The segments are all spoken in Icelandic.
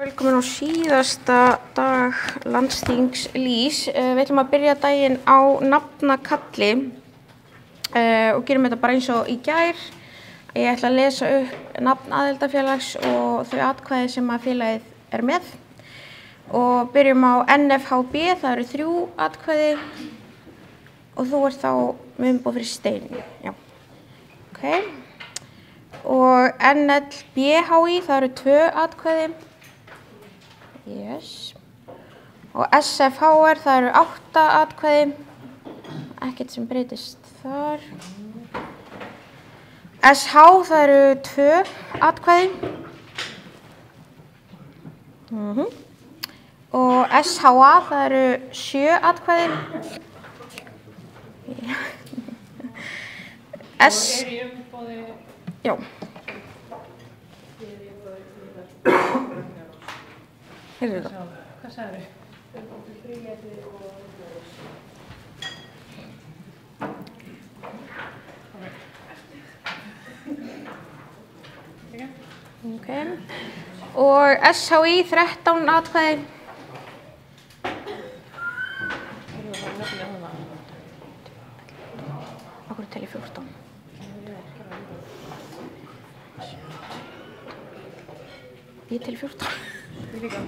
Velkomin á síðasta dag landsþings LÍS. Við ætlum að byrja daginn á nafnakalli og gerum þetta bara eins og í gær. Ég ætla að lesa upp nafn aðildafélags og þau atkvæði sem að félagið er með. Og byrjum á NFHB, það eru 3 atkvæði og þú ert þá með umboð fyrir Steini. Já. Ok. Og NLBHI, það eru 2 atkvæði. Yes. Og SFHR, það eru 8 atkvæði. Ekkert sem breytist þar. SH, það eru 2 atkvæði. Og SHA, það eru 7 atkvæði. Já. Heyrðu þetta? Hvað sagðirðu? Ok. Og SHI 13 atkvæði. Okkur tel ég 14. Ég tel 14. Ég líka.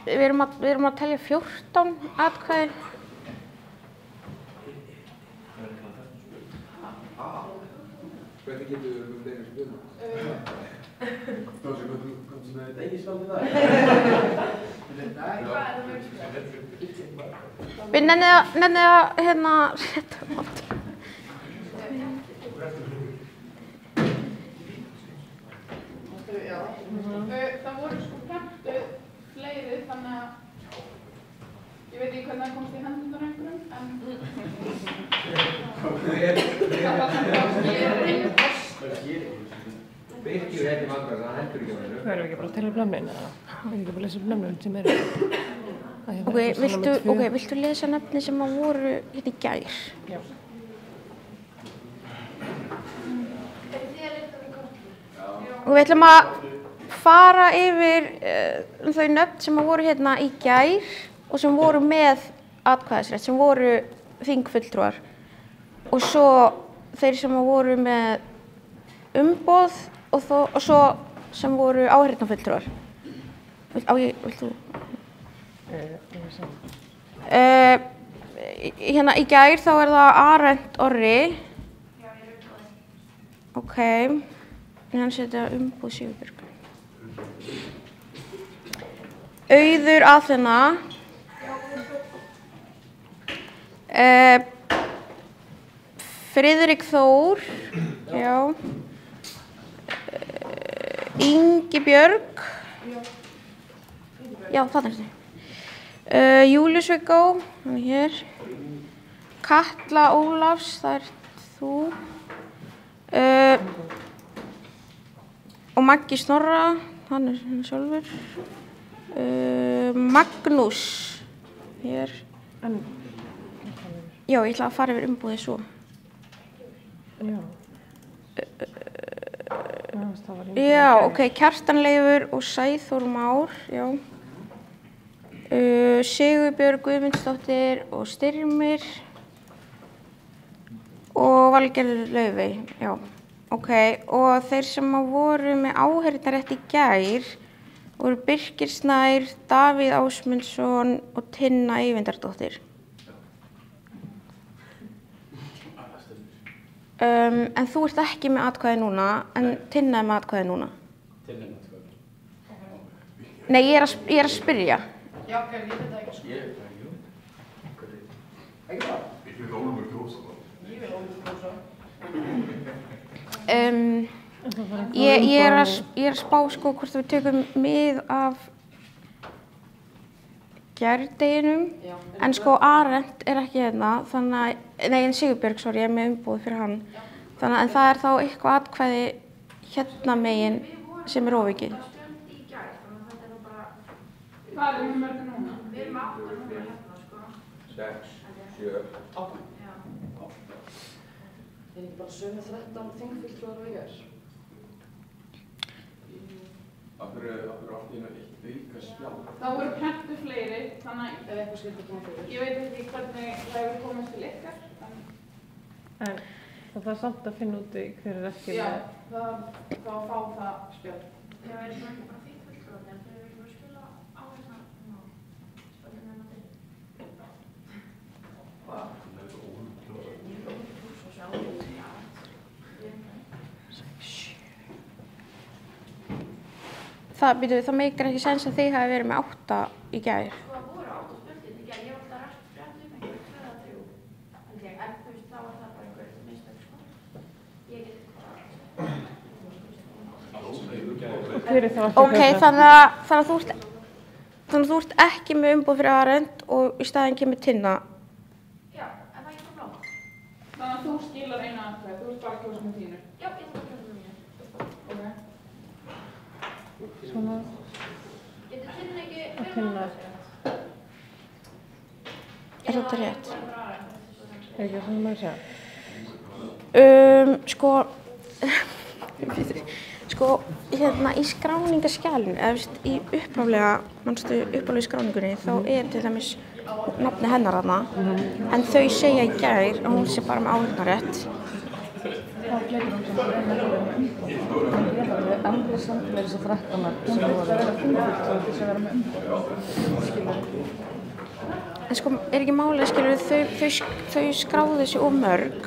Við erum að telja 14 atkvæði. Hvernig getur við fleiri spilum? Komstu með þetta ekki spilum í dag? Við nennið að hérna setja mat. Það voru sko prentuð fleiri, þannig að ég veit ekki hvernig það komst í hendurnar einhverjum, en það var samt að skera einu post. Birkir er ekki vandræð, það hendur ekki með hennu. Hvað erum við ekki bara að tella upp nöfnin eða? Við erum ekki bara að lesa upp nöfnin sem eru. Viltu lesa nöfni sem að voru hérna í gær? Já. Og við ætlum að fara yfir þau nöfn sem að voru hérna í gær og sem voru með atkvæðisrétt, sem voru þingfulltrúar. Og svo þeir sem að voru með umboð og svo sem voru áheyrnarfulltrúar. Vilt þú? Hérna í gær þá er það Arent Orri. Já, ég er umboðið. Ok. Hann setja umboð Sigurbjörg. Auður Aþena. Friðrik Þór. Já. Ingibjörg. Já, það er þetta. Július Viggo, hann er hér. Katla Ólafs, það er þú. Og Maggi Snorra, hann er sjálfur. Magnús, hér. Já, ég ætla að fara yfir umboðið svo. Já. Já, ok, Kjartan Leifur og Sæþór Már, já. Sigurbjörg Guðmundsdóttir og Styrmir. Og Valgerður Laufey, já. Ok, og þeir sem voru með áheyrnarrétt í gær voru Birkir Snær, Davíð Ásmundsson og Tinna Eyvindardóttir. En þú ert ekki með atkvæði núna, en Tinna er með atkvæði núna. Tinna er með atkvæði. Nei, ég er að spyrja. Já, ok, ég veit það ekki sko. Ég veit það ekki, jú. Ekki það? Ég vil Ólafur kjósa það. Ég vil Ólafur kjósa. Ég er að spá sko hvort við tökum mið af gærdeginum, en sko Arent er ekki hérna, þannig að, nei en Sigurbjörg, sorry, ég er með umboð fyrir hann, þannig að en það er þá eitthvað atkvæði hérna megin sem er óvikið. Hvað erum við mörgur núna? Við erum 8 núna hérna sko. 6, 7, 8. Já. Er ekki bara sömu 13 þingfulltrúar og ég er? Af hverju átti einu eitt auka spjald? Það voru prentu fleiri, þannig að ef eitthvað skildi koma fyrir. Ég veit ekki hvernig það hefur komast til ykkar. En það þarf samt að finna út hver ekki Já, það fá það spjald. Já, það ekki bara fínt fulltrúandi, en þau eru ekki bara að spila á hérna spilinu með til. Hvað? Það er svo óhuglega. Ég er óhuglega svo sjálf. Það meikar ekki sens að þið hafi verið með 8 í gær. Sko, það voru 8 spjöldin í gær, ég var alltaf rætt einhver 2 eða 3. En þú veist, þá var það bara einhver mistök, sko. Ég get Ok, þannig að þú ert ekki með umboð fyrir Arend og í staðinn kemur Tinna. Já, en það er ekki blá. Þannig að þú skilar einu atkvæði, þú ert bara að kjósa með þínu. Já, ég ætla að kjósa með mínu. Ok. Svona Getur Tinna ekki að Tinna. Er þetta rétt? Er ekki svona maður að segja? Hérna í skráningaskjalinu, eða í upphaflegu skráningunni, þá til dæmis nafni hennar þarna, en þau segja í gær að hún sé bara með áheyrnarrétt. Það fleiri hún sem er með ennlega samt með þess að 13 sem voru að vera fulltrúandi til að vera með umboð. En sko, er ekki málið, skilur, þau skráðu þessi of mörg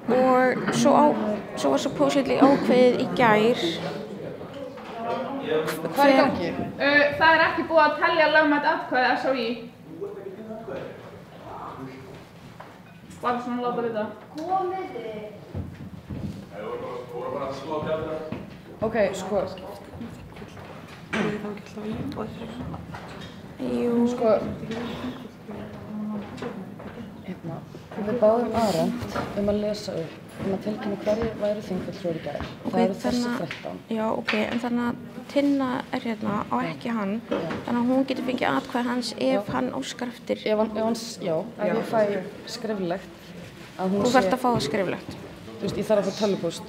og svo var supposedly ákveðið í gær. Hvað er í gangi? Það er ekki búið að telja lögmætt atkvæði SOI. Bara svona láta þetta. Komið þið. Það voru bara að slá bjaldina. Ok, sko. Jú. Sko. Hérna. Við báðum Arend að lesa upp, að tilkynna hverju væru þingfulltrúar í gær. Það eru þessi 13. Já, ok, en þannig að Tinna er hérna á ekki hann, þannig að hún getur fengið atkvæði hans ef hann óskar eftir. Ef ég fæ skriflegt að hún Þú þarft að fá það skriflegt. Þú veist, ég þarf að fá tölvupóst.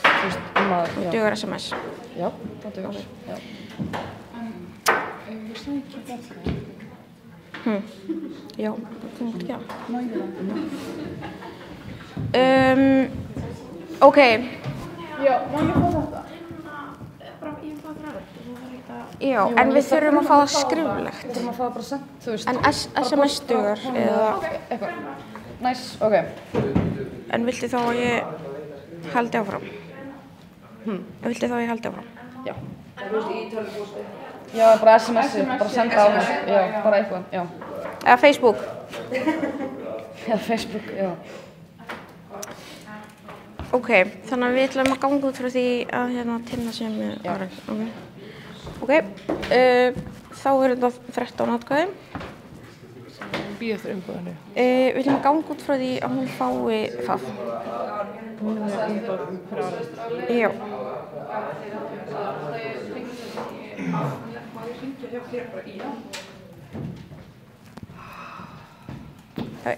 Þú veist, að... Dugar SMS. Já, það dugar. Já. Já, þú mátt ekki á. Ok. Já, má ég fá þetta? Bara, ég fá það ræður. Já, en við þurfum að fá það skriflegt. Við þurfum að fá það bara sent, þú veist. En SMS dugar, eða... Eitthvað. Næs, ok. En viltu þá að ég haldi áfram? Viltu þá að ég haldi áfram? Já. Já, bara SMS-i, bara senda á mig. Já, bara eitthvað, já. Eða Facebook? Já, Facebook, já. Ok, þannig að við ætlum að ganga út frá því að hérna Tinna sem við varum. Ok, þá þetta 13 atkvæði. Bíða eftir umboðinu. Við ætlum að ganga út frá því að hún fái það. Hún er umboð fyrir Arend. Já.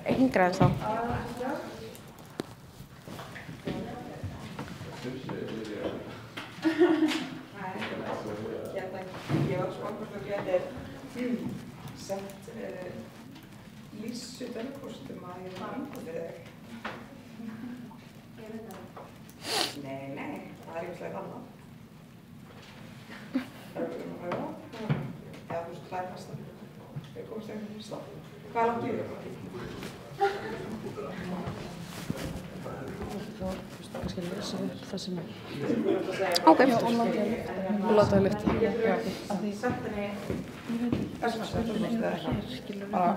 Hingraði þá. Ég var svo hvort þú getur sett Lísu dölkostum að ég var umboð fyrir þig. Nei, það er ýmislega annað. Það er að pröfa. Já, þú veist, hlæðast það. Við komumst eitthvað fyrir stað. Hvað er langt í þig? Þú veist, kannski lesa upp það sem er. Ok. Já, og láta það lyfta. Já. Sett henni SMS-dölkost eða eitthvað.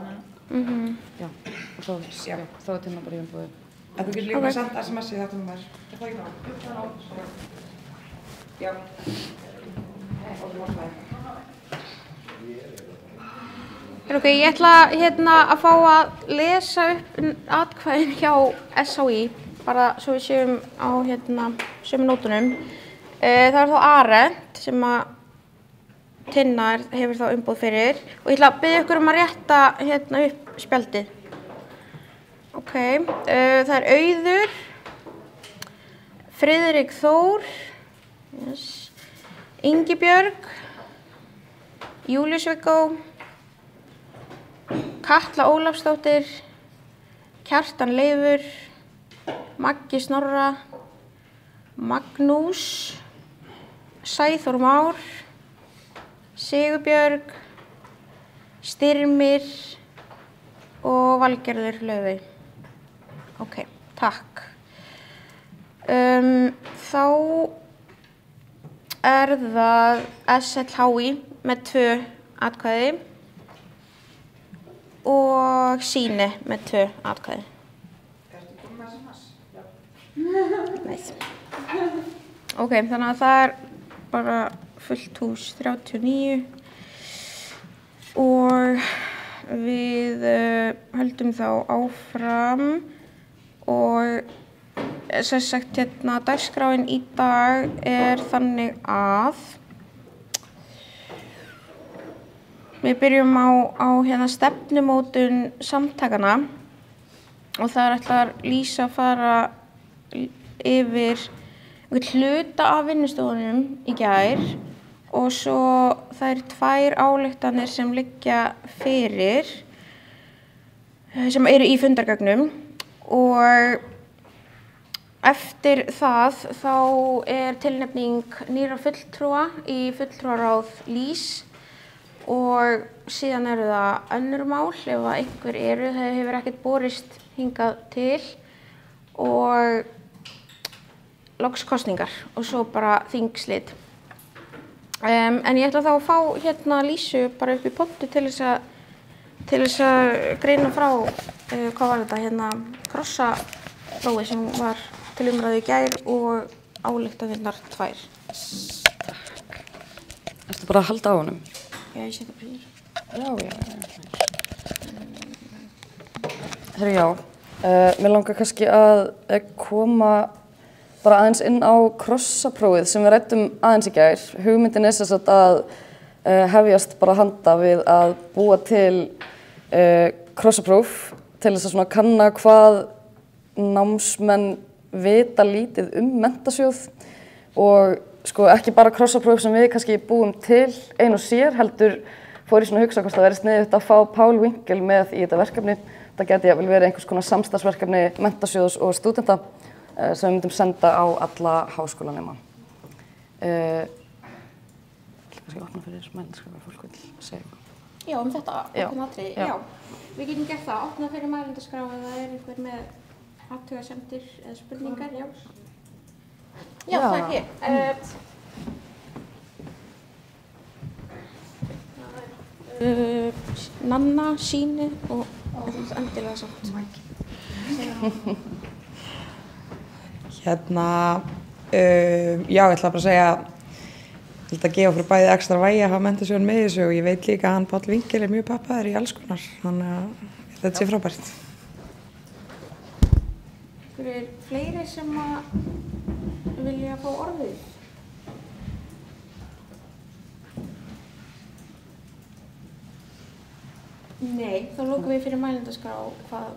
Já, og þá er Tinna bara í umboði. En þú getur líka sendt SMS-ið þetta númer. Er það ekki ná? Já. Og þú mátt það. Ok, ég ætla hérna að fá að lesa upp atkvæðin hjá SOI, bara svo við séum á hérna sömu nótunum. Það er þá Arend sem að Tinna hefur þá umboð fyrir og ég ætla að biðja ykkur um að rétta hérna upp spjaldið. Ok, það er Auður, Friðrik Þór, Yes. Ingibjörg, Júlíus Viggó, Katla Ólafsdóttir, Kjartan Leifur, Maggi Snorra, Magnús, Sæþór Már, Sigurbjörg, Styrmir og Valgerður Laufey. Ok, takk. Þá er það SLHÍ með 2 atkvæði og Sýni með 2 atkvæði. Ertu komin með SMS? Já. Nei. Ok, þannig að það er bara fullt hús 39 og við höldum þá áfram og sem sagt hérna dagskráin í dag er þannig að við byrjum á hérna stefnumótun samtakana og það er ætlar Lísa að fara yfir hluta af vinnustofunum í gær og svo það er 2 ályktanir sem liggja fyrir sem eru í fundargögnum og eftir það þá er tilnefning nýrra fulltrúa í fulltrúaráð LÍS og síðan eru það önnur mál ef að einhver eru, það hefur ekkert borist hingað til og loks kosningar og svo bara þingslit. En ég ætla þá að fá hérna Lísu bara upp í pontu til þess að greina frá hvað var þetta hérna krossaprófið sem var til umræðu í gær og ályktanirnar 2. Takk. Ertu bara að halda á honum? Já, ég setja bara hér. Herru, já. Mér langar kannski að koma bara aðeins inn á krossaprófið sem við ræddum aðeins í gær. Hugmyndin er sem sagt að hefjast bara handa við að búa til krossapróf til þess að svona kanna hvað námsmenn vita lítið Menntasjóð og sko ekki bara krossapróf sem við kannski búum til ein og sér, heldur fór ég svona að hugsa hvort það væri sniðugt að fá Pál Winkel með í þetta verkefni. Það geti vel verið einhvers konar samstarfsverkefni Menntasjóðs og stúdenta sem við myndum senda á alla háskólanema. Kannski opna fyrir mælindaskráin ef fólk vil segja eitthvað. Já, þetta ákveðna atriði, já. já. Við getum gert það, opna fyrir mælindaskrá ef það er einhver með athugasemdir eða spurningar, já. Já, það er hér. Nanna, Sýni og endilega samt. Hérna, já, ég ætla bara að segja, ég ætla að gefa fyrir bæði ekstra vægi að hafa Menntasjóðinn með þessu og ég veit líka að hann Páll Winkel er mjög pappaður í alls konar, þannig að þetta sé frábært. Er fleiri sem að vilja fá orðið? Nei, þá lokum við fyrir mælindaskrá hvað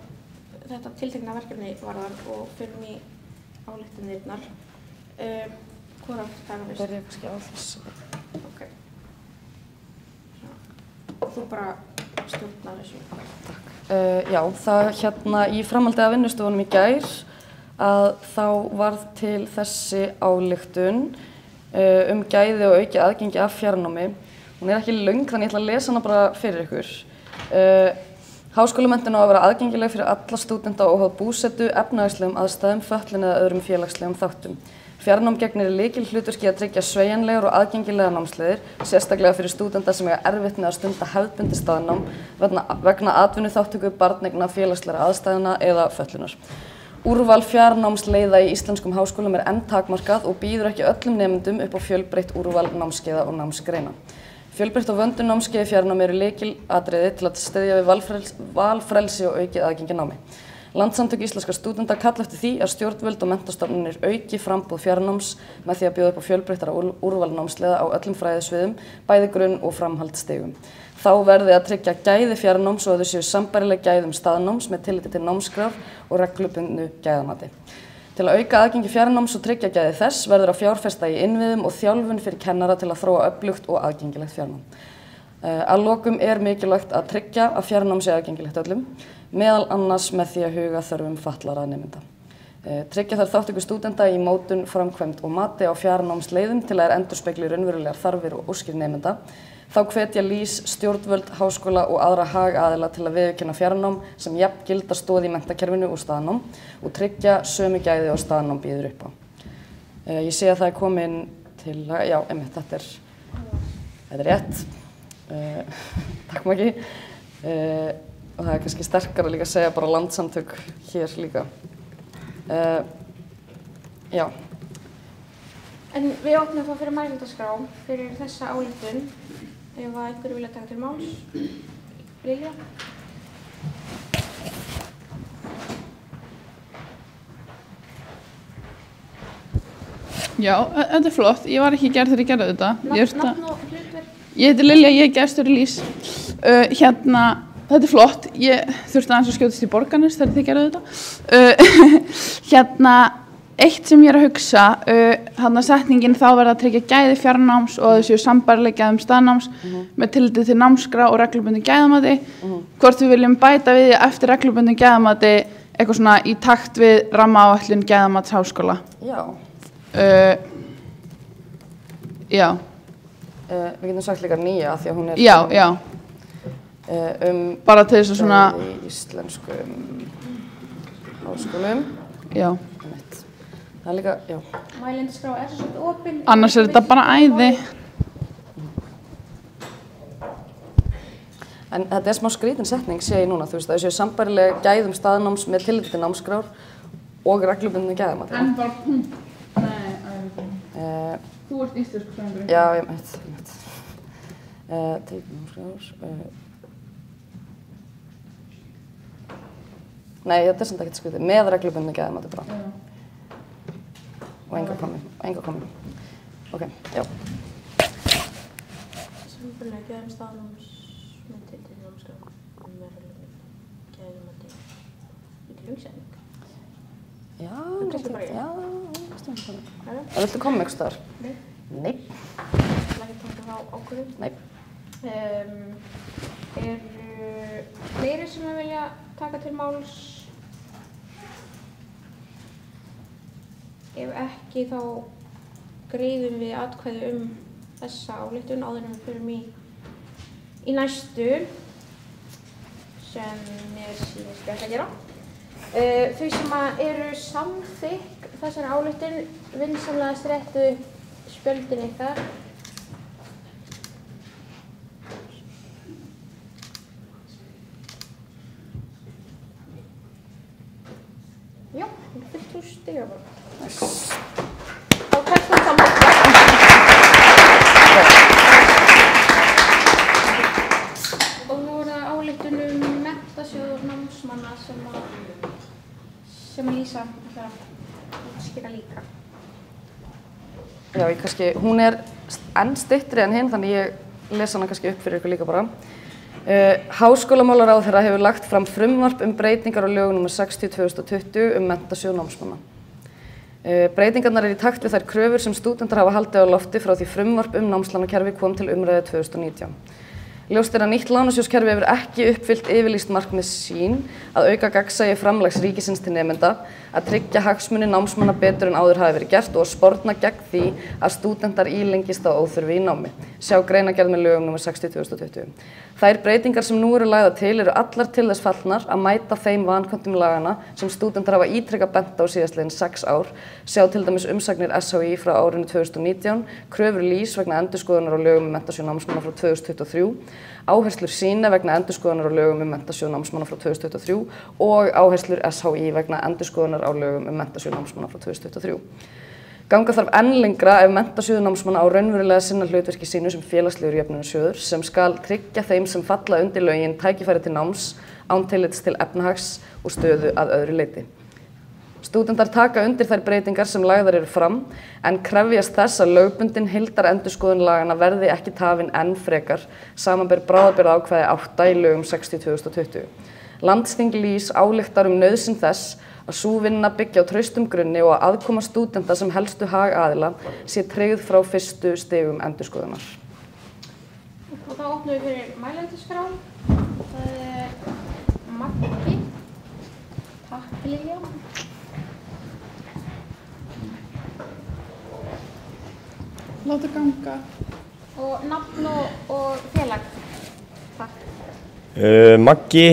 þetta tiltekna verkefni varðar og fyrir í ályktanirnar. Hvor átt taka fyrst? Byrja kannski á þessu. Ok. Þú bara stjórnar þessu. Takk. Já, það hérna í framhaldi af vinnustofunum í gær að þá varð til þessi ályktun gæði og aukið aðgengi af fjarnámi. Hún er ekki löng þannig ég ætla að lesa hana bara fyrir ykkur. Háskólamenntun á að vera aðgengileg fyrir alla stúdenta óháð búsetu, efnahagslegum aðstæðum, fötlun eða öðrum félagslegum þáttum. Fjarnám gegnir lykilhlutverki að tryggja sveigjanlegar og aðgengilegar námsleiðir, sérstaklega fyrir stúdenta sem eiga erfitt með að stunda hefðbundið staðnám vegna atvinnuþátttöku, barneigna, félagslegra aðstæðna eða fötlunar. Úrval fjarnámsleiða í íslenskum háskólum er enn takmarkað og býður ekki öllum nemendum upp á fjölbreytt úrval námskeiða og námsgreina. Fjölbreytt og vöndun námskeið í fjarnámi eru lykilatriði til að styðja við valfrelsi og aukið aðgengi að námi. Landssamtök íslenskra stúdenta kalla eftir því að stjórnvöld og menntastofnanir auki framboð fjarnáms með því að bjóða upp á fjölbreyttara úrval námsleiða á öllum fræðasviðum, bæði grunn- og framhaldsstigum. Þá verði að tryggja gæði fjarnáms og að þau séu sambærileg gæðum staðnáms með tilliti til námskrár og reglubundnu gæðamati. Til að auka aðgengi fjarnáms og tryggja gæði þess verður að fjárfesta í innviðum og þjálfun fyrir kennara til að þróa öflugt og aðgengilegt fjarnám. Að lokum er mikilvægt að tryggja að fjarnám sé aðgengilegt öllum, meðal annars með því að huga þörfum fatlaðra nemenda. Tryggja þarf þátttöku stúdenta í mótun, framkvæmd og mati á fjarnámsleiðum til að þær endurspegli raunverulegar þarfir og óskir nemenda. Þá hvetja LÍS, stjórnvöld, háskóla og aðra hagaðila til að viðurkenna fjarnám sem jafn gilda stoð í menntakerfinu og staðnám og tryggja sömu gæði og staðnám býður upp á. Ég sé að það er komin til, já, einmitt, þetta er rétt. Takk Maggi. Og það er kannski sterkara líka að segja bara landsamtök hér líka. Já. En við opnum þá fyrir mælendaskrá fyrir þessa ályktun ef að einhverju vilja taka til máls. Lilja? Já, þetta er flott. Ég var ekki gerð þegar ég gerði þetta. Nafn og hlutverk? Ég heiti Lilja, ég er gestur í LÍS. Þetta er flott. Ég þurfti aðeins að skjótast í Borgarnes þegar þið gerðu þetta. Eitt sem ég er að hugsa, setningin þá verða að tryggja gæði fjarnáms og að þau séu sambærileg gæðum staðnáms með tilliti til námskrá og reglubundnu gæðamati. Hvort við viljum bæta við eftir reglubundnu gæðamati eitthvað svona í takt við rammaáætlun gæðamats háskóla. Já. Já. Við getum sagt líka nýja því að hún er... Já. Bara til þess að svona... í íslenskum háskólum. Já. Það er líka, já. Mælendaskrá er svo svolítið opin. Annars er þetta bara æði. En þetta er smá skrítin setning, sé ég núna, þú veist, að þessu sambærileg gæðum staðnáms með tilliti til námskrár og reglubundnu gæðamati. En bara punkt. Nei, þú ert íslensku fræðingur. Já, ég veit. Til námskrár. Nei, þetta er samt ekkert skrítið. Með reglubundnu gæðamati bara. Og enga komin. Ok, já. Sambærileg gæðum staðnáms með tilliti til námskrár með reglubundnu gæðamati. Mikil umsetning. Já, já. Viltu koma einhvers staðar? Nei. Það er ekki taka á ákvörðun. Nei. Eru fleiri sem vilja taka til máls? Ef ekki þá greiðum við atkvæði þessa ályktun áður en við förum í næstu sem mér sýnist best að gera. Þau sem eru samþykk þessari ályktun vinsamlegast réttu spjöldin ykkar. Já, fullt hús stiga bara. Þá tekst það samþykkt. Og nú er það ályktun Menntasjóð námsmanna sem Lísa ætlar að útskýra líka. Já, hún er enn styttri en hinn, þannig ég lesa hana kannski upp fyrir ykkur líka bara. Háskólamálaráðherra hefur lagt fram frumvarp breytingar á lögum nr. 60/2020 Menntasjóð námsmanna. Breytingarnar eru í takt við þær kröfur sem stúdentar hafa haldið á lofti frá því frumvarp námslánakerfi kom til umræðu 2019. Ljóst er að nýtt lánasjóðskerfi hefur ekki uppfyllt yfirlýst markmið sín að auka gagnsæi framlags ríkisins til nemenda, að tryggja hagsmuni námsmanna betur en áður hafi verið gert og að sporna gegn því að stúdentar ílengist á óþurfi í námi. Sjá greinargerð með lögum nr. 60/2020. Þær breytingar sem nú eru lagðar til eru allar til þess fallnar að mæta þeim vanköntum lagana sem stúdentar hafa ítrekað bent á síðastliðin 6 ár. Sjá til dæmis umsagnir SHÍ frá árinu 2019, kröfur LÍS vegna endurskoðunar á lögum Menntasjóð námsmanna frá 2023, áherslur sína vegna endurskoðunar á lögum Menntasjóð námsmanna frá 2023 og áherslur SHÍ vegna endurskoðunar á lögum Menntasjóð námsmanna frá 2023. Ganga þarf enn lengra ef Menntasjóður námsmanna á raunverulega sinna hlutverki sínu sem félagslegur jöfnunarsjóður sem skal tryggja þeim sem falla undir lögin tækifæri til náms án tillits til efnahags og stöðu að öðru leyti. Stúdentar taka undir þær breytingar sem lagðar eru fram en krefjast þess að lögbundin heildarendurskoðun laganna verði ekki tafin enn frekar, samanber bráðabirgðaákvæði 8 í lögum 60/2020. Landsþing LÍS ályktar nauðsyn þess að sú vinna byggja á traustum grunni og að aðkoma stúdenta sem helstu hagaðila sé tryggð frá fyrstu stigum endurskoðunar. Og þá opnum við fyrir mælendaskrá. Það Maggi. Takk Lilja. Láta ganga. Og nafn og félag. Takk. Maggi,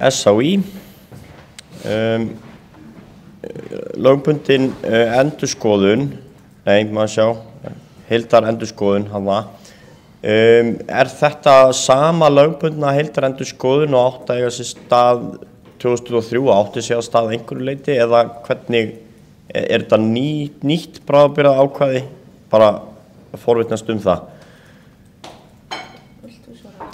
SHÍ. Lögbundin endurskoðun, maður sjá, heildarendurskoðun hana. Þetta sama lögbundna heildarendurskoðun og átti að eiga sér stað 2003 og átti sér að stað einhverju leyti eða hvernig, þetta nýtt bráðabirgðaákvæði, bara forvitnast það? Vilt þú svara?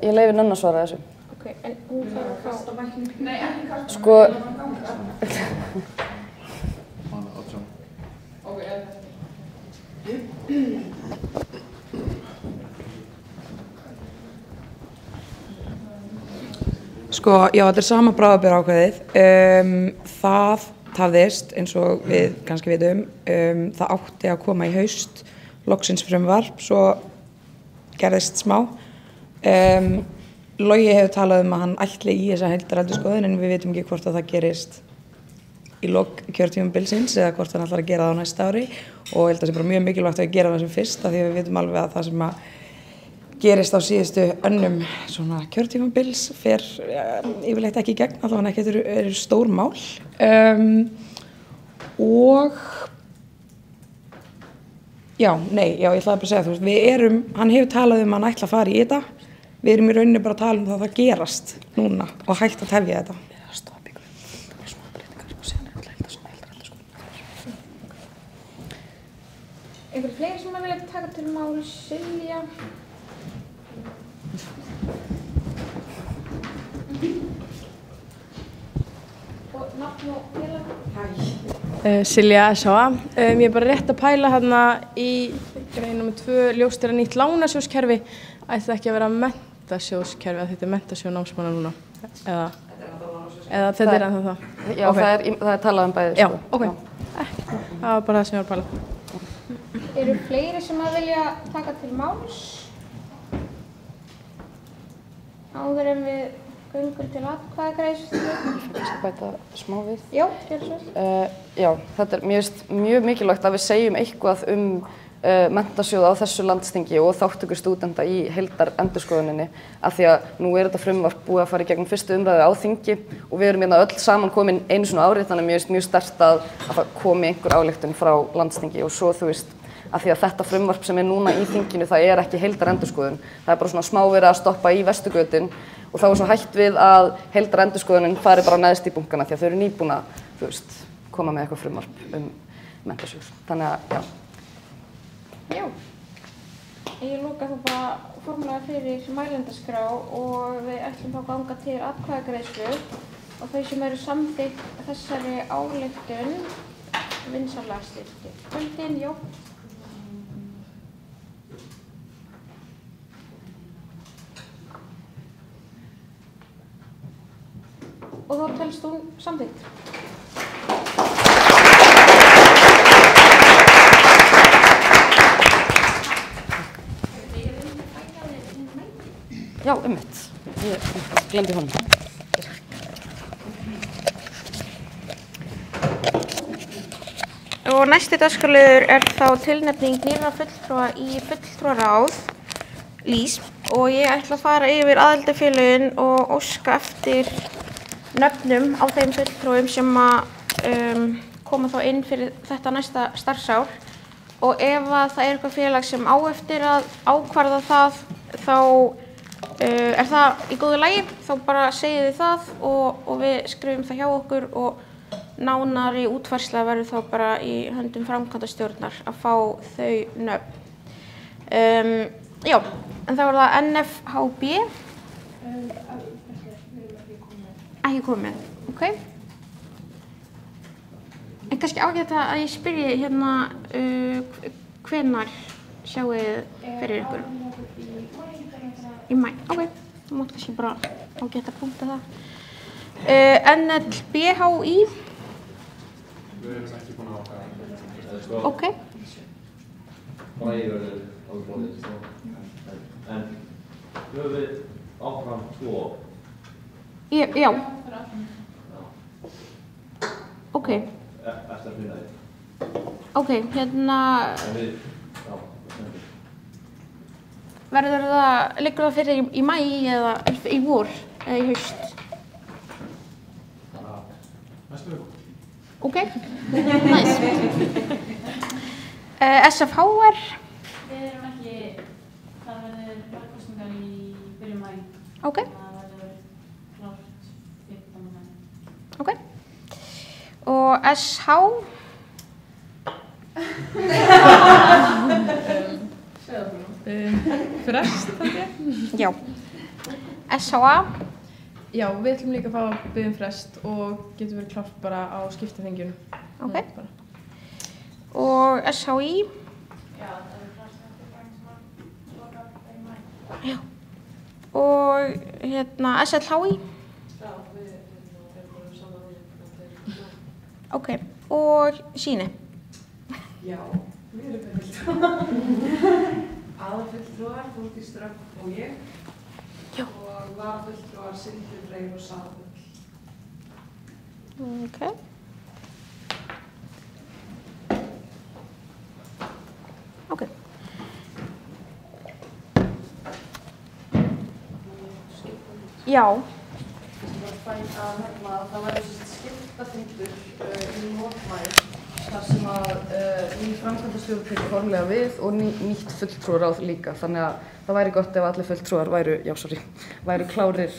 Ég leyfi Nönn að svara þessu. Ok, en hún þarf að fá... Nei, ekki kasta. Sko... Sko, já, þetta sama bráðabirgðaákvæðið. Það tafðist, eins og við kannski vitum, það átti að koma í haust, loksins frumvarp, svo gerðist smá. Logi hefur talað að hann ætli í þessa heildarendurskoðun en við vitum ekki hvort að það gerist í lok kjörtímabilsins eða hvort hann ætlar að gera það á næsta ári og ég held að það sé bara mjög mikilvægt að gera það sem fyrst af því að við vitum alveg að það sem að gerist á síðustu önnum svona kjörtímabils fer yfirleitt ekki í gegn, allavega ekki þetta eru stór mál og já, ég ætlaði bara að segja, þú veist, hann hefur talað um að hann ætla að fara í þetta. Við erum í rauninni bara að tala um það gerast núna og hægt að tefja þetta. Einhverju fleiri sem vilja taka til máls, Silja? Og nafn og félag? Silja S.A. Ég er bara rétt að pæla hérna í grein nr. 2 ljóst nýtt lánasjóðskerfi. Ætti það ekki að vera mentasjóðskerfi að þetta mentasjóð námsmanna núna? Eða þetta ennþá það? Já, okay. það er talað bæði. Já, ok. Það var bara það sem ég var að pæla. Eru fleiri sem vilja taka til máls? Áður en við göngum til atkvæðagreiðslu. Ég skal bæta smá við. Já, gerðu svo. Já, þetta mjög mikilvægt að við segjum eitthvað mentasjóð á þessu landsþingi og þátttöku stúdenta í heildarendurskoðuninni af því að nú þetta frumvarp búið að fara í gegnum fyrstu umræðu á þingi og við erum hérna öll saman komin einu svona árið þannig mjög sterkt að það komi einhver ályktun frá landsþingi og svo þú veist af því að þetta frumvarp sem núna í þinginu það ekki heildarendurskoðun, það bara svona smá verið að stoppa í Vesturgötin og þá svo hætt við að heildarendurskoðunin fari bara neðst í bunkana því að þau eru nýbúin að þú veist koma með eitthvað frumvarp mentasjóð, þannig að já. Já, ég lóka þá bara formulega fyrir mælendaskrá og við ætlum þá að ganga til atkvæðagreiðslu og þau sem eru samþykkt þessari ályktun vinsamlega styrkti. Kvöldin, já. Og þá telst hún samþykkt. Já, ég glemdi honum. Og næsti dagskrárliður þá tilnefning nýrra fulltrúa í fulltrúaráð LÍS og ég ætla að fara yfir aðildarfélögin og óska eftir nöfnum á þeim fulltrúum sem að koma þá inn fyrir þetta næsta starfsár og ef að það eitthvað félag sem á eftir að ákvarða það þá það í góðu lagi, þá bara segið þið það og við skrifum það hjá okkur og nánari útfærsla verður þá bara í höndum framkvæmdastjórnar að fá þau nöfn. Já, en þá það NFHB. Ekki komið, ok. En kannski ágætt að ég spyrji hérna hvenær sjáið fyrir ykkur? Í maí, ok. þú mátt kannski bara ágæta punkta það. NLBHI. Við erum ekki búin að ákvæða. Ok. Bara yfir ákvæðið. En höfum við áfram 2? Já. Ok. Eftir að finna þig. Ok, hérna, En við, liggur það fyrir í maí eða í vor eða í haust? Bara næstu viku. Ok, nice. SFHR? Við erum ekki, það verður valkosningar í byrjun maí. Ok. Það verður klárt 15. maí. Ok. Og SH? Frest, held ég. Já. SHA? Já, við ætlum líka að fá að biðja frest og getur verið klárt bara á skiptaþinginu. Ok. Og SHI? Já, það verður klárt eftir bara eins og lokað byrjun maí. Já. Og hérna SLHI? Já, við erum bara saman við. Ok. Og Sýni? Já, við erum fulltrúar. Aðalfulltrúar, Þórdís Dröfn og ég. Já. Og varafulltrúar Sindri Freyr og Sara Bull. Ok. Ok. Já. Það verður skiptafundur í mótmæli þar sem að ný framkvæmdastjórn tekur formlega við og nýtt fulltrúaráð líka. Þannig að það væri gott ef allir fulltrúar væru klárir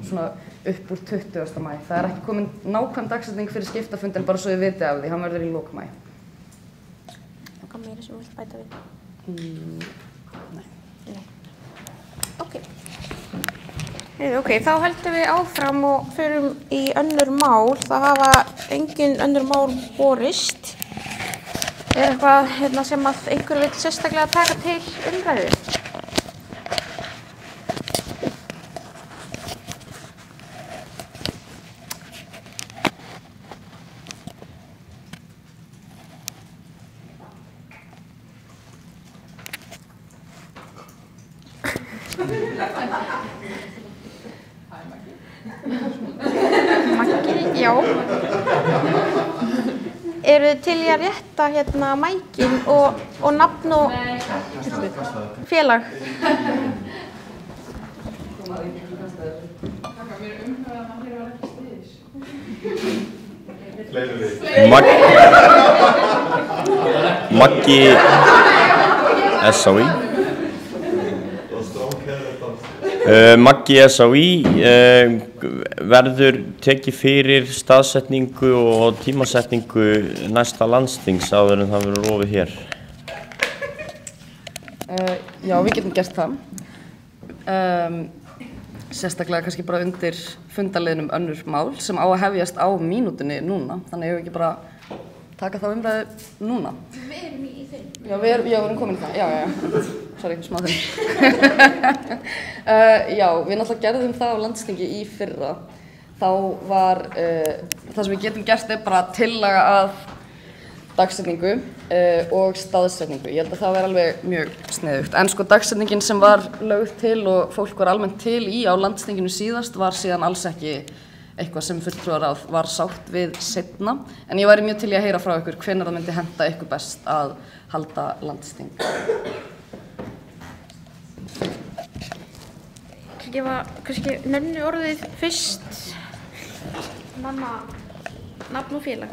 svona upp úr 20. maí. Það er ekki komin nákvæm dagsetning fyrir skiptafundin bara svo þið vitið af því, hann verður í lok maí. Eitthvað meira sem þú vilt bæta við? Nei. Ok. Ok, þá heldum við áfram og förum í önnur mál. Það hafa engin önnur mál borist. Er eitthvað sem að einhver vill sérstaklega taka til umræðu? Maggi, já. Eru þið til í að rétta mækinn og nafn og félag? Maggi SAI. Maggi SAI verður tekið fyrir staðsetningu og tímasetningu næsta landsþings áður en það verður rofið hér. Já, við getum gert það. Sérstaklega kannski bara undir fundarliðnum önnur mál sem á að hefjast á mínútunni núna. Þannig hefur við ekki bara taka þá umræðu núna. Við erum í þeim. Já, við erum komin í það. Já. Sorry, smá þinn. Já, við náttúrulega gerðum það á landsþingi í fyrra. Þá var, það sem við getum gert er bara tillaga að dagsetningu og staðsetningu. Ég held að það væri alveg mjög sniðugt. En sko dagsetningin sem var lögð til og fólk var almennt til í á landsþinginu síðast var síðan alls ekki eitthvað sem fulltrúaráð var sátt við seinna. En ég væri mjög til í að heyra frá ykkur hvenær það myndi henta ykkur best að halda landsþing. Kannski nefnu orðið fyrst. Nafn og félag.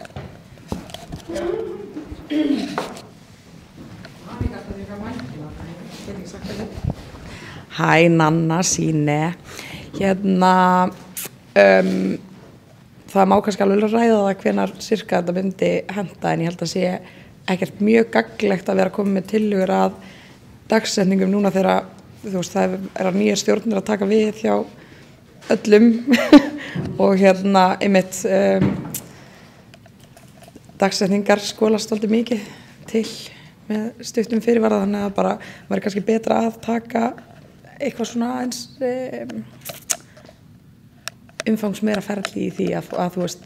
Hæ, Nanna, Sýni. Það má kannski alveg ræða það hvenær sirka þetta myndi henta, en ég held að sé ekkert mjög gagnlegt að vera komið með tillögur að dagsetningum núna þegar það er að nýjar stjórnir að taka við hjá öllum og einmitt dagsetningar skolast svolítið mikið til með stuttum fyrirvara, þannig að bara væri kannski betra að taka eitthvað svona eins umfangsmeira ferli í því að þú veist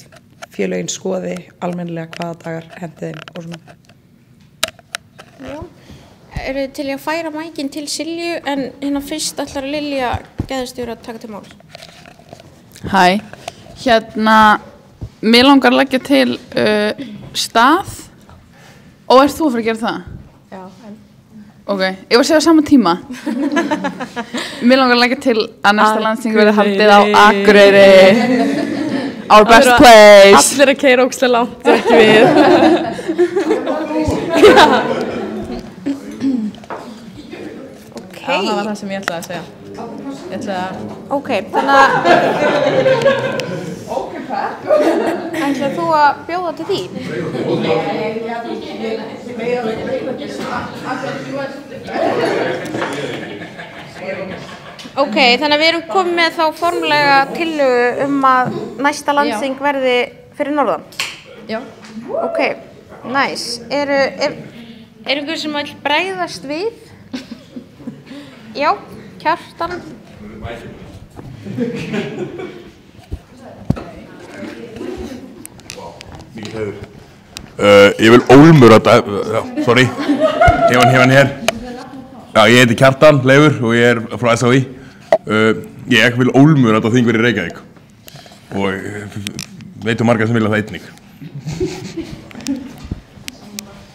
félögin skoði almennilega hvaða dagar hendi þeim og svona. Já. Eru þið til í að færa mækin til Silju en hérna fyrst ætlar Lilja geðstjóri að taka til máls? Hæ, mér langar að leggja til stað og ert þú að fara að gera það? Já, en Ok, ég var að segja á sama tíma. Mér langar að leggja til að næsta landsþing verði haldið á Akureyri. Our best place. Allir að keyra ógeðslega langt, ekki við. Okay. Það var það sem ég ætlaði að segja. Ok, þannig að ætlar þú að bjóða til því? Ok, þannig að við erum komið með þá formlega tillögu að næsta landsþing verði fyrir norðan? Já. Ok, nice. Er einhver sem vill bregðast við? Já, Kjartan. Mikið heiður. Ég vil ólmur að sorry, hef hann hér. Já, ég heiti Kjartan Leifur og ég frá SHÍ. Ég vil ólmur að þing verið í Reykjavík og veitum margar sem vilja það einnig.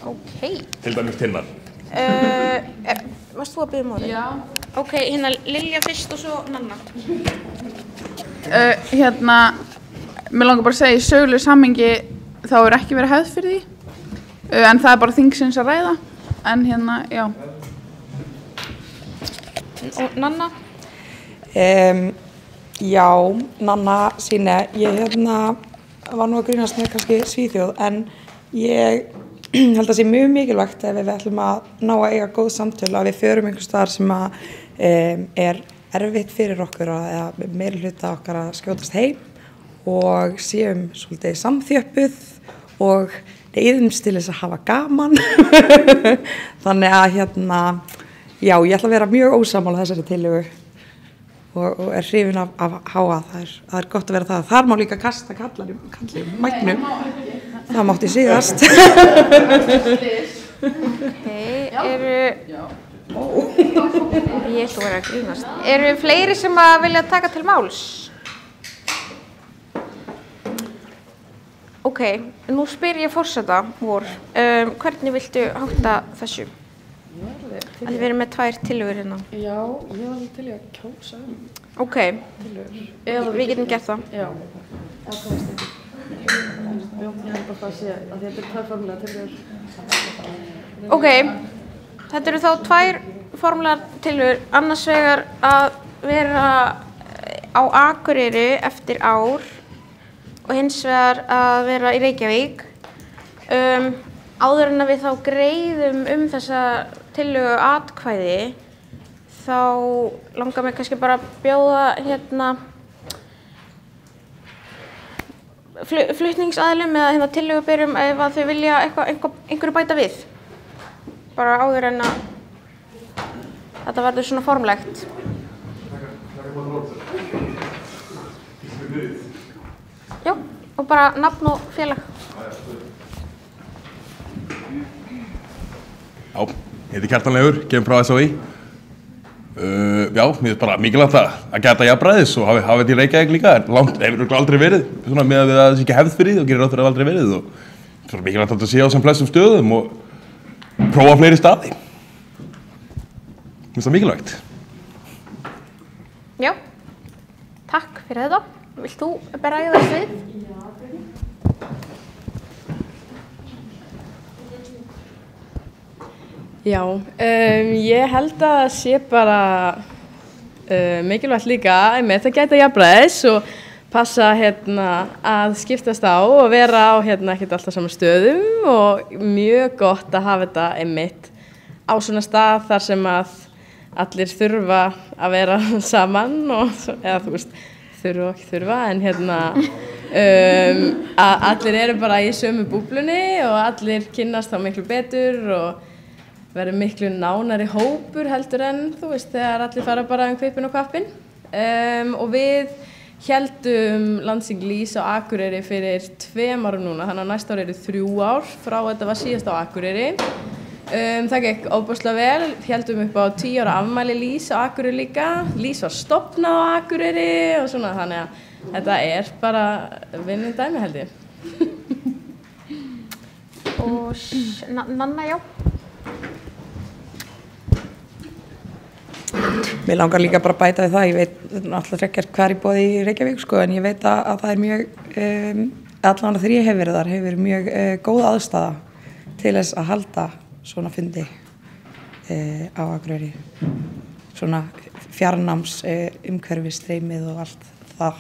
Ok. Til dæmis Tinnar. Varst þú að biðja orðið? Já. Ok, hérna Lilja fyrst og svo Nanna. Mér langar bara að segja í sögulegu samhengi þá er ekki verið hefð fyrir því en það er bara þingsins að ræða en já. Og Nanna? Já, Nanna síni, ég var nú að grínast með kannski Svíþjóð en ég held að sé mjög mikilvægt ef við ætlum að ná að eiga góð samtöl að við förum einhvers staðar sem að er erfitt fyrir okkur eða meiri hluta okkar að skjótast heim og séum svolítið samþjöppuð og neyðumst til þess að hafa gaman. Þannig að já, ég ætla að vera mjög ósammála þessari tillögu og er hrifin af háa. Það er gott að vera það. Þar má líka kasta kallinum, mæknum. Það mátti síðast. Ok, ég ætla að vera að grínast. Eru fleiri sem að vilja taka til máls? Ok, nú spyr ég forseta vor. Hvernig viltu hátta þessu? Að þið verið með 2 tillögur hérna. Já, ég var alveg til í að kjósa Ok, við getum gert það. Já, það komast ekki. Já, ég held bara að sé að þetta er 2 formulega tillögur. Ok, þetta eru þá 2 formulegar tillögur. Annars vegar að vera á Akureyri eftir ár og hins vegar að vera í Reykjavík. Áður en að við þá greiðum þessa tillögu atkvæði þá langar mig kannski bara að bjóða flutningsaðilum eða tillöguberum ef að þau vilja einhverju bæta við. Bara áður en að þetta verður svona formlegt. Já, og bara nafn og félag. Já, ég heiti Kjartan Leifur, kemur frá SHÍ. Já, mér finnst bara mikilvægt að gæta jafnræðis og hafa þetta í Reykjavík líka. Hefur aldrei verið, svona með að það sé ekki hefð fyrir því og gerir ráð fyrir að aldrei verið. Og það er mikilvægt að þetta sé á sem flestum stöðum og prófa fleiri staði. Mér finnst það mikilvægt. Já, takk fyrir þetta. Vilt þú bregða þess við? Já, ég held að það sé bara mikilvægt líka með það gæta jafnræðis og passa að skiptast á og vera á ekkert alltaf saman stöðum og mjög gott að hafa þetta einmitt á svona stað þar sem að allir þurfa að vera saman og, eða þú veist, þurfa og ekki þurfa en að allir eru bara í sömu búblunni og allir kynnast þá miklu betur og verður miklu nánari hópur heldur en þú veist þegar allir fara bara hvipinn og kvappinn. Og við héldum landsþing LÍS á Akureyri fyrir 2 árum núna, þannig að næsta ár eru 3 ár frá þetta var síðast á Akureyri. Það gekk óbúslega vel, héldum upp á 10 ára afmæli LÍS á Akureyri líka. LÍS var stofnað á Akureyri og svona, þannig að þetta er bara vinnum dæmi held ég. Og Nanna, já. Mér langar líka bara að bæta við það, ég veit alltaf ekkert hvað í boði í Reykjavík sko, en ég veit að það er mjög, allan þegar ég hef verið þar, hefur verið mjög góð aðstaða til þess að halda svona fundi á Akureyri. Svona fjarnáms umhverfi streymið og allt það.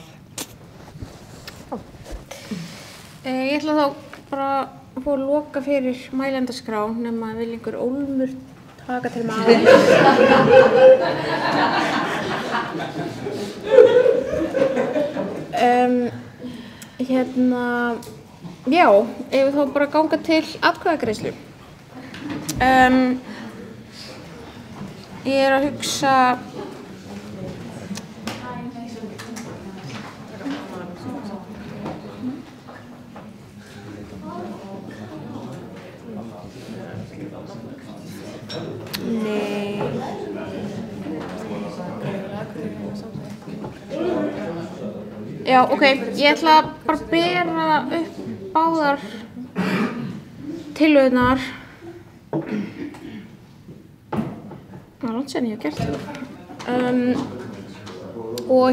Ég ætla þá bara að fá að loka fyrir mælendaskrá nema að vil einhver ólmur taka til maður. Já, ef við þá bara ganga til atkvæðagreiðslu. Ég að hugsa Nei. Já, ok, ég ætla bara að bera upp báðar tillögurnar. Það er langt síðan ég hef gert það. Og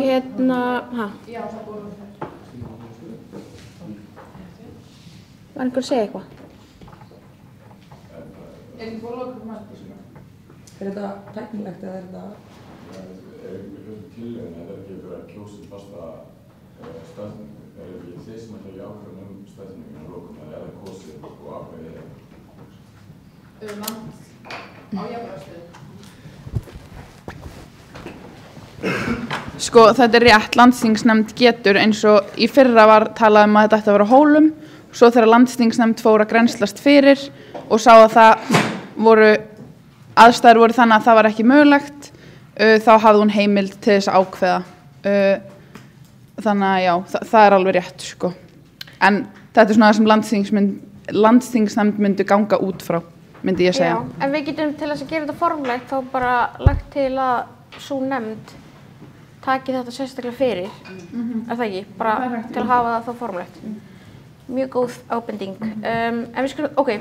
var einhver að segja eitthvað? Er þetta tæknilegt eða er þetta? Tillögin er ekki verið að kjósa fasta staðsetningu. Er ekki þeir sem ætla í ákvörðun staðsetninguna að lokum eða er það kosið og ákveðið er? Land á jafnræðsstöðu. Sko þetta er rétt, landsþingsnefnd getur eins og í fyrra var talað að þetta ætti að vera á Hólum, svo þegar landsþingsnefnd fór að grennslast fyrir og sá að það voru aðstæður voru þannig að það var ekki mögulegt, þá hafði hún heimild til þess að ákveða. Þannig að já, það er alveg rétt sko. En þetta er svona það sem landsþingsnefnd myndi ganga út frá, myndi ég segja. Já, en við getum til þess að gera þetta formlegt þá bara lagt til að sú nefnd taki þetta sérstaklega fyrir, er það ekki? Bara til að hafa það þá formlegt. Mjög góð ábending. En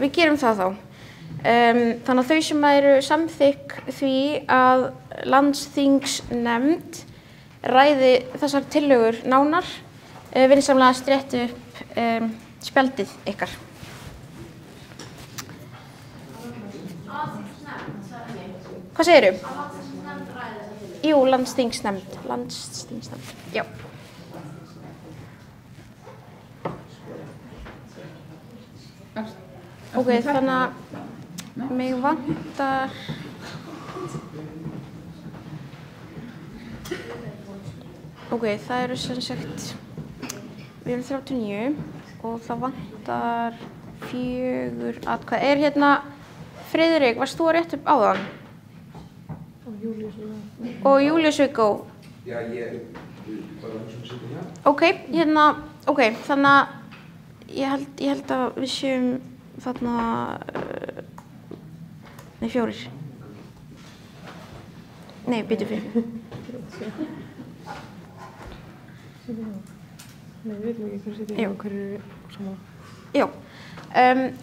við gerum það þá. Þannig að þau sem eru samþykk því að landsþingsnefnd ræði þessar tillögur nánar, vinsamlega stréttu upp spjaldið ykkar. Hvað segirðu? Jú, landsþingsnefnd. Já. Ok, þannig að mig vantar Ok, það eru sem sagt við erum 39 og það vantar 4 atkvæði. Er hérna Friðrik, varst þú að rétta upp áðan? Og Júlíus Viggo. Já, ég bara eins og sitja hér. Ok, þannig að ég held að við séum þarna, nei 4. Nei, býtu fyrir. Nei, við veitum ekki hver sitja og hver eru saman. Já,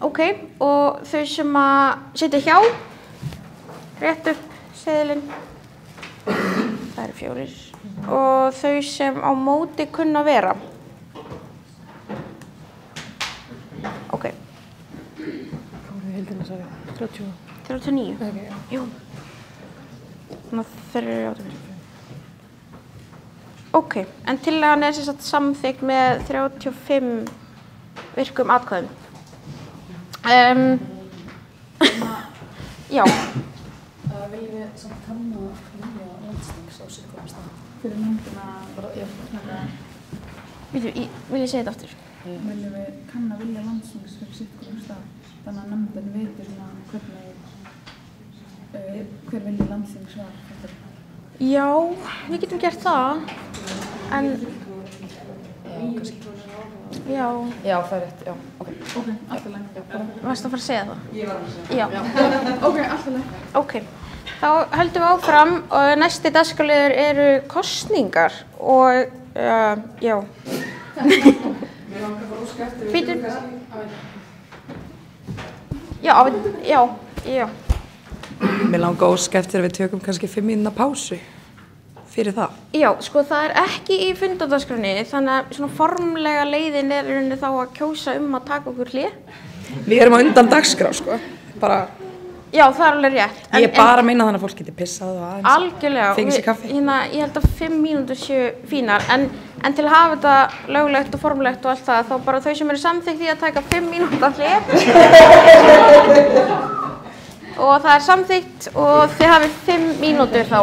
ok, og þau sem að sitja hjá, rétt upp seðilinn, það eru 4, og þau sem á móti kunna vera. Ok. Hvað er heildina sagði? 30? 39? Ok, já. Jú. Þannig að þeir eru áttum. Ok, en tillagan er sem sagt samþykkt með 35 virkum atkvæðum. Já. Viljum við samt kanna vilja landsþings á sitthvorn stað? Fyrir nefndina bara, já, Vil ég segja þetta aftur? Viljum við kanna vilja landsþings fyrir sitthvorn stað? Þannig að nefndin veitir svona hvernig Hver vilji landsþingsvar? Já, við getum gert það, en já, Já, það er rétt, já, ok. Ok, allt í lagi. varstu að fara að segja það? Ég var að segja. Já, Ok, allt í lagi. ok. Þá höldum við áfram og næsti dagskrárliður eru kosningar og já. Mér langar bara að óska eftir Bíddu. kannski. Já. Mér langar að óska eftir að við tökum kannski 5 mínúna pásu fyrir það. Já, sko það er ekki í fundadagskránni, þannig að svona formlega leiðin er í rauninni þá að kjósa að taka okkur hlé. Við erum á undan dagskrá, sko. Bara, Já, það er alveg rétt. ég er bara að meina þannig að fólk geti pissað og aðeins. Algjörlega. Fengið sér kaffi. Ég held að 5 mínútur séu fínar, en til að hafa þetta löglegt og formlegt og allt það, þá bara þau sem eru samþykkt í að taka 5 mínúta hlé. Og það er samþykkt og þið hafið 5 mínútur þá.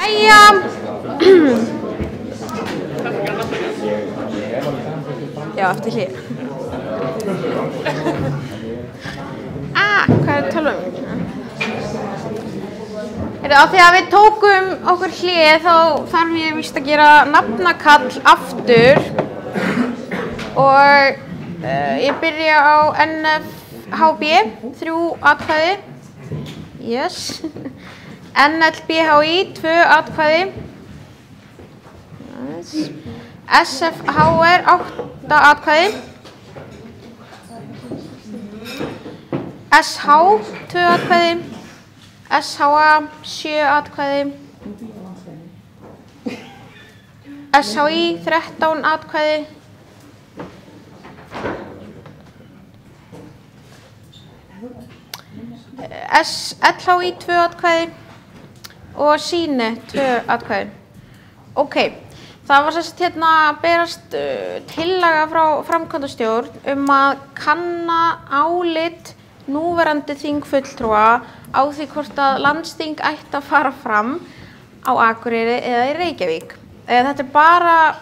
Jæja. Já, eftir hlið. Hvað er tölum? Á því að við tókum okkur hlið þá þarf ég víst að gera nafnakall aftur og ég byrja á NFHB, 3 atkvæði. Yes. NLBHI, 2 atkvæði. Yes. SFHR, 8 atkvæði. SH, 2 atkvæði. SHA, 7 atkvæði. SHI, 13 atkvæði. LHI, 2 atkvæði. Og Sýni, 2 atkvæði. Ok, það var sérst hérna berast tillaga frá framkvæmdastjórn að kanna álit núverandi þingfulltrúa á því hvort að landsþing ætti að fara fram á Akureyri eða í Reykjavík. Þetta er bara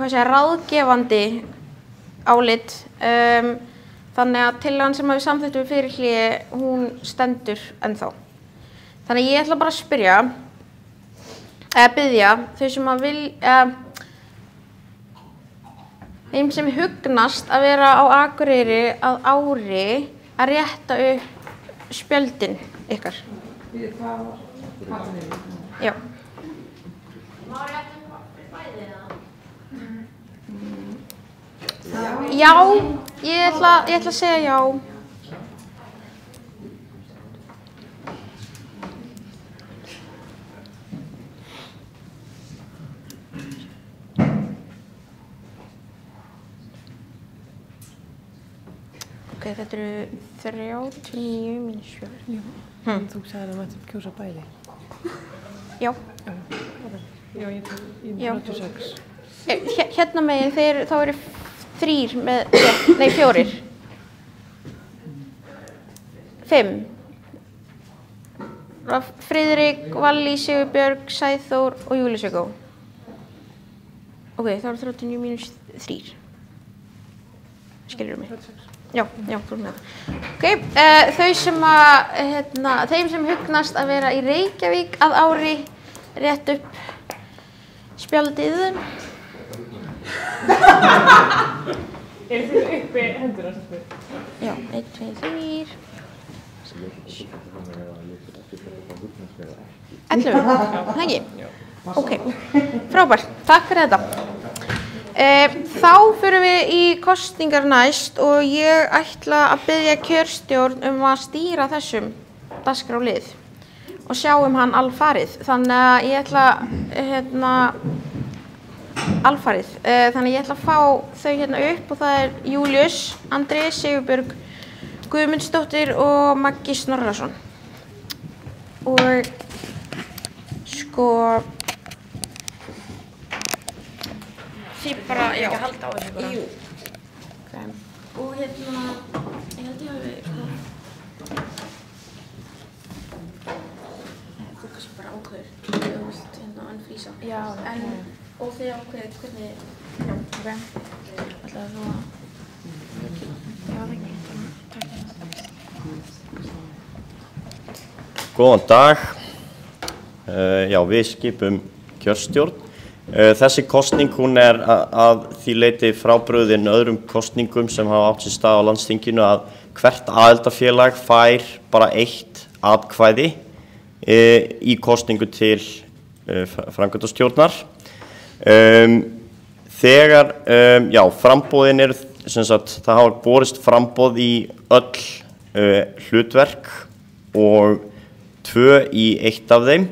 ráðgefandi álit, þannig að tillagan sem við samþykktum fyrir hlé, hún stendur ennþá. Þannig að ég ætla bara að spyrja, eða biðja þau sem að þeim sem hugnast að vera á Akureyri að ári að rétta upp spjöldin ykkar. Já. Má rétta upp bæði eða? Já, ég ætla að segja já. Ok, þetta eru 39 mínus 4. Já. Þú sagði að maður kjósa bæði. Já. Já, ég 36. Hérna megin, þá eru 3 með, nei 4. 5. Friðrik, Vallý, Sigurbjörg, Sæþór og Júlíus Vigó. Ok, þá eru 39 mínus 3. Skilurðu mig? Já, þú erum með það. Ok, þeim sem hugnast að vera í Reykjavík að ári, rétt upp spjaldið. Eru þið uppi hendurna sem spyr? Já, 1, 2, 3. 11, það ekki? Ok, frábært, takk fyrir þetta. Þá förum við í kosningar næst og ég ætla að biðja kjörstjórn að stýra þessum dagskrárlið og sjá hann alfarið. Þannig að ég ætla alfarið. Þannig að ég ætla að fá þau hérna upp og það er Júlíus, Andri, Sigurbjörg, Guðmundsdóttir og Maggi Snorrason. Og sko þið bara, já. Ekki að halda á þessu bara. Jú. Okay. Og ég held ég hafi, þú kannski bara ákveður, þú vilt unfrísa. Já. Og þið ákveður hvernig, já, ok. Ætlaðu þú að, já, það ekki, takk. Góðan dag. Já, við skipum kjörstjórn. Þessi kosning hún að því leyti frábrugðin öðrum kosningum sem hafa átt sér stað á landsþinginu að hvert aðildarfélag fær bara 1 atkvæði í kosningu til framkvæmdastjórnar. Þegar framboðin eru, sem sagt, það hafa borist framboð í öll hlutverk og 2 í 1 af þeim.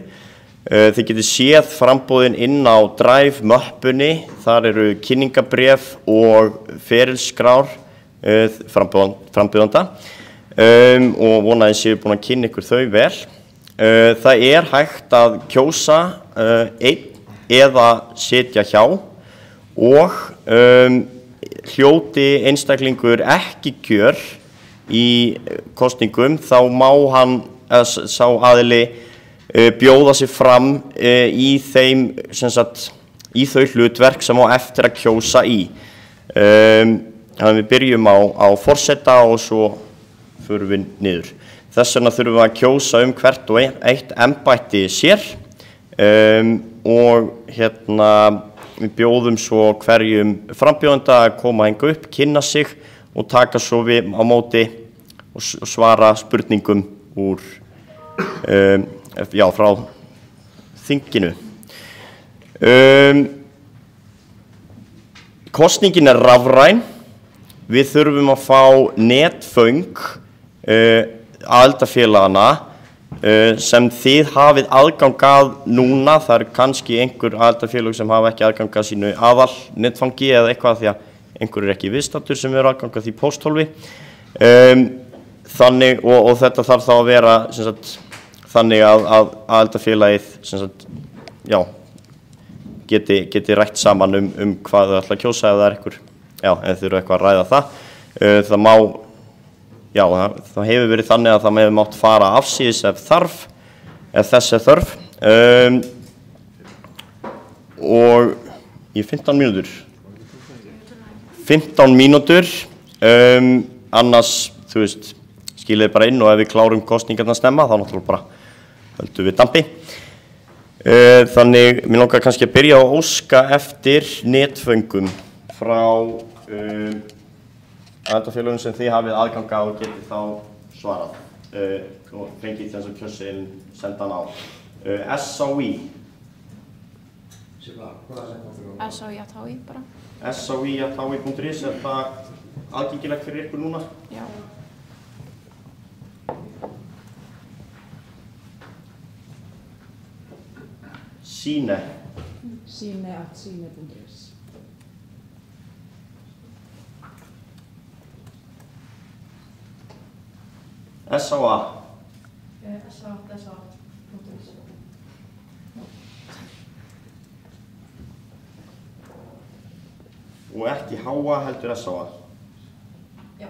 Þið getið séð framboðin inn á Drive-möppunni, þar eru kynningabréf og ferilskrár frambjóðanda og vonaði séu búin að kynna ykkur þau vel. Það er hægt að kjósa 1 eða setja hjá og hljóti einstaklingur ekki kjör í kosningum þá má hann, sá aðili bjóða sig fram í þeim, sem sagt, í þau hlutverk sem á eftir að kjósa í. Þannig að við byrjum á forseta og svo förum við niður. Þess vegna þurfum við að kjósa hvert og eitt embætti sér og við bjóðum svo hverjum frambjóðanda að koma hingað upp, kynna sig og taka svo við á móti og svara spurningum úr, frá þinginu. Kosningin rafræn. Við þurfum að fá netföng aðildarfélagana sem þið hafið aðgang að núna. Það kannski einhver aðildarfélag sem hafa ekki aðgang að sínu aðal netfangi eða eitthvað því að einhver ekki viðstaddur sem eru aðgang að því pósthólfi. Þannig, og þetta þarf þá að vera þannig að aðildarfélagið geti rætt saman hvað þau ætla að kjósa ef það einhver, ef þau eru eitthvað að ræða það. Það hefur verið þannig að það hefur mátt fara afsíðis ef þess þörf. Og í 15 mínútur. 15 mínútur, annars, skilið bara inn og ef við klárum kosningarna snemma, þá náttúrulega bara höldum við dampi. Þannig, mér langar kannski að byrja að óska eftir netföngum frá aðildarfélögum sem þið hafið aðgang að og getið þá svarað og fengið þess að kjörseðilinn sendan á. SAI. SAI bara. SAI@hi.is, er það aðgengilegt fyrir ykkur núna? Já. Sýne. Sýne@sýne.is. SAA. SA.sa.is. Og ekki HA heldur SAA. Já.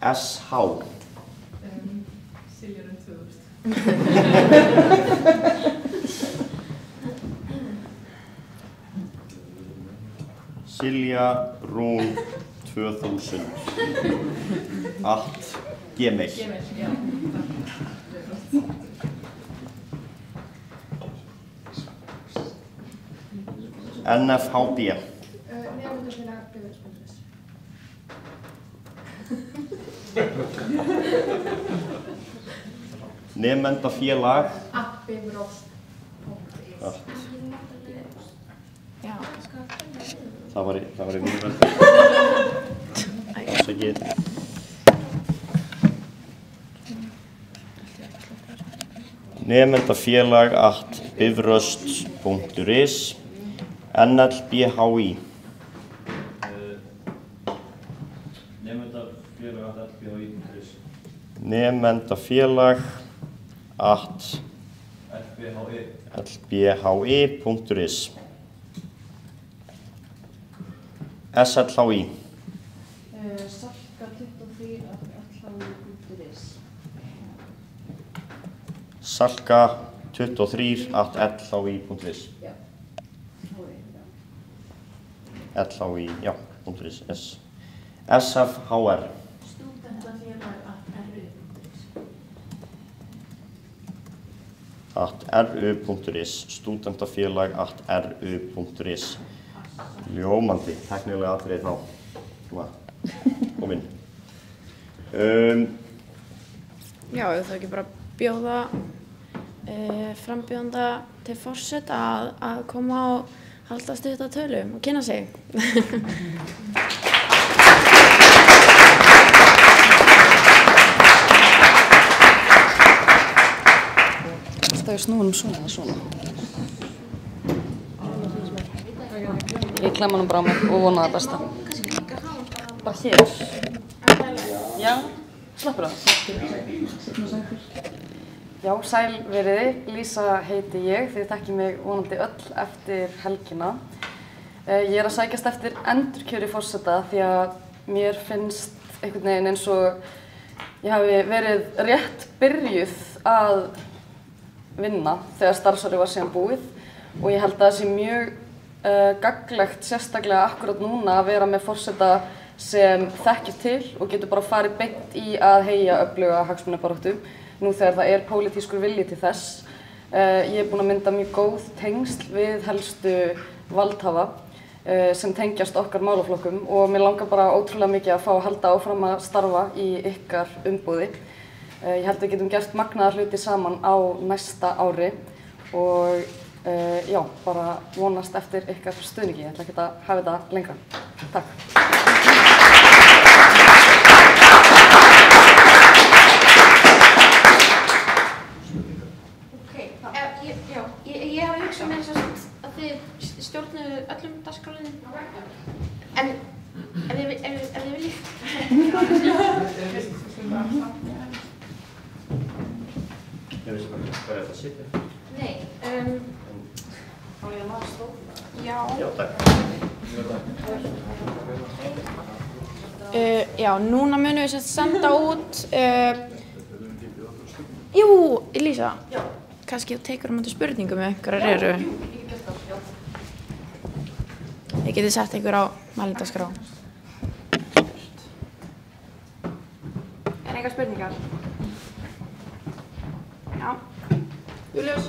SH. Siljarun 2000. Siljarún 2000 @gmail. NFHB. Nemendafélag. Það var í mjög vel. Afsakið. Nemendafélag@bifröst.is. NLBHI. Nemendafélag@lbhi.is. Nemendafélag@lbhi.is. SLHI. Salka23@lhi.is. LHI, já, .is. SFHR. @ru.is. Stúdentafélag@ru.is. Ljómandi, teknilega atriði þá. Kominn. Já, ef það ekki bara bjóða frambjóðanda til forseta að koma og halda stutta tölu og kynna sig. Það er snúin svona eða svona. Ég klemma hann bara á mig og vona það besta. Bara hér. Já, slappur það. Já, sæl veriði. Lísa heiti ég. Þið þekkið mig vonandi öll eftir helgina. Ég að sækjast eftir endurkjöri forseta því að mér finnst einhvern veginn eins og ég hafi verið rétt byrjuð að vinna þegar starfsárið var síðan búið og ég held að það sé mjög gagnlegt sérstaklega akkurat núna að vera með forseta sem þekkir til og getur bara farið beint í að heyja öfluga hagsmunabaráttu nú þegar það er pólitískur vilji til þess. Ég búin að mynda mjög góð tengsl við helstu valdhafa sem tengjast okkar málaflokkum og mér langar bara ótrúlega mikið að fá að halda áfram að starfa í ykkar umboði. Ég held að við getum gert magnaða hluti saman á næsta ári og já, bara vonast eftir ykkar stuðningi. Ég ætla ekki að hafa þetta lengra. Takk. Ég hafi hugsað með þess að þið stjórnuðu öllum dagskrárliðum. En ef þið viljið. Ég veist bara hvað er þetta að sitja? Nei. Á ég að maður stóla? Já. Já, takk. Já, núna munum við senda út jú, Lísa. Já. Kannski þú tekur um þetta spurningum ef einhverjar eru. Ég get það, já. Þið getið sett einhver á mælendaskrá. Er einhver spurningar? Já. Júlíus.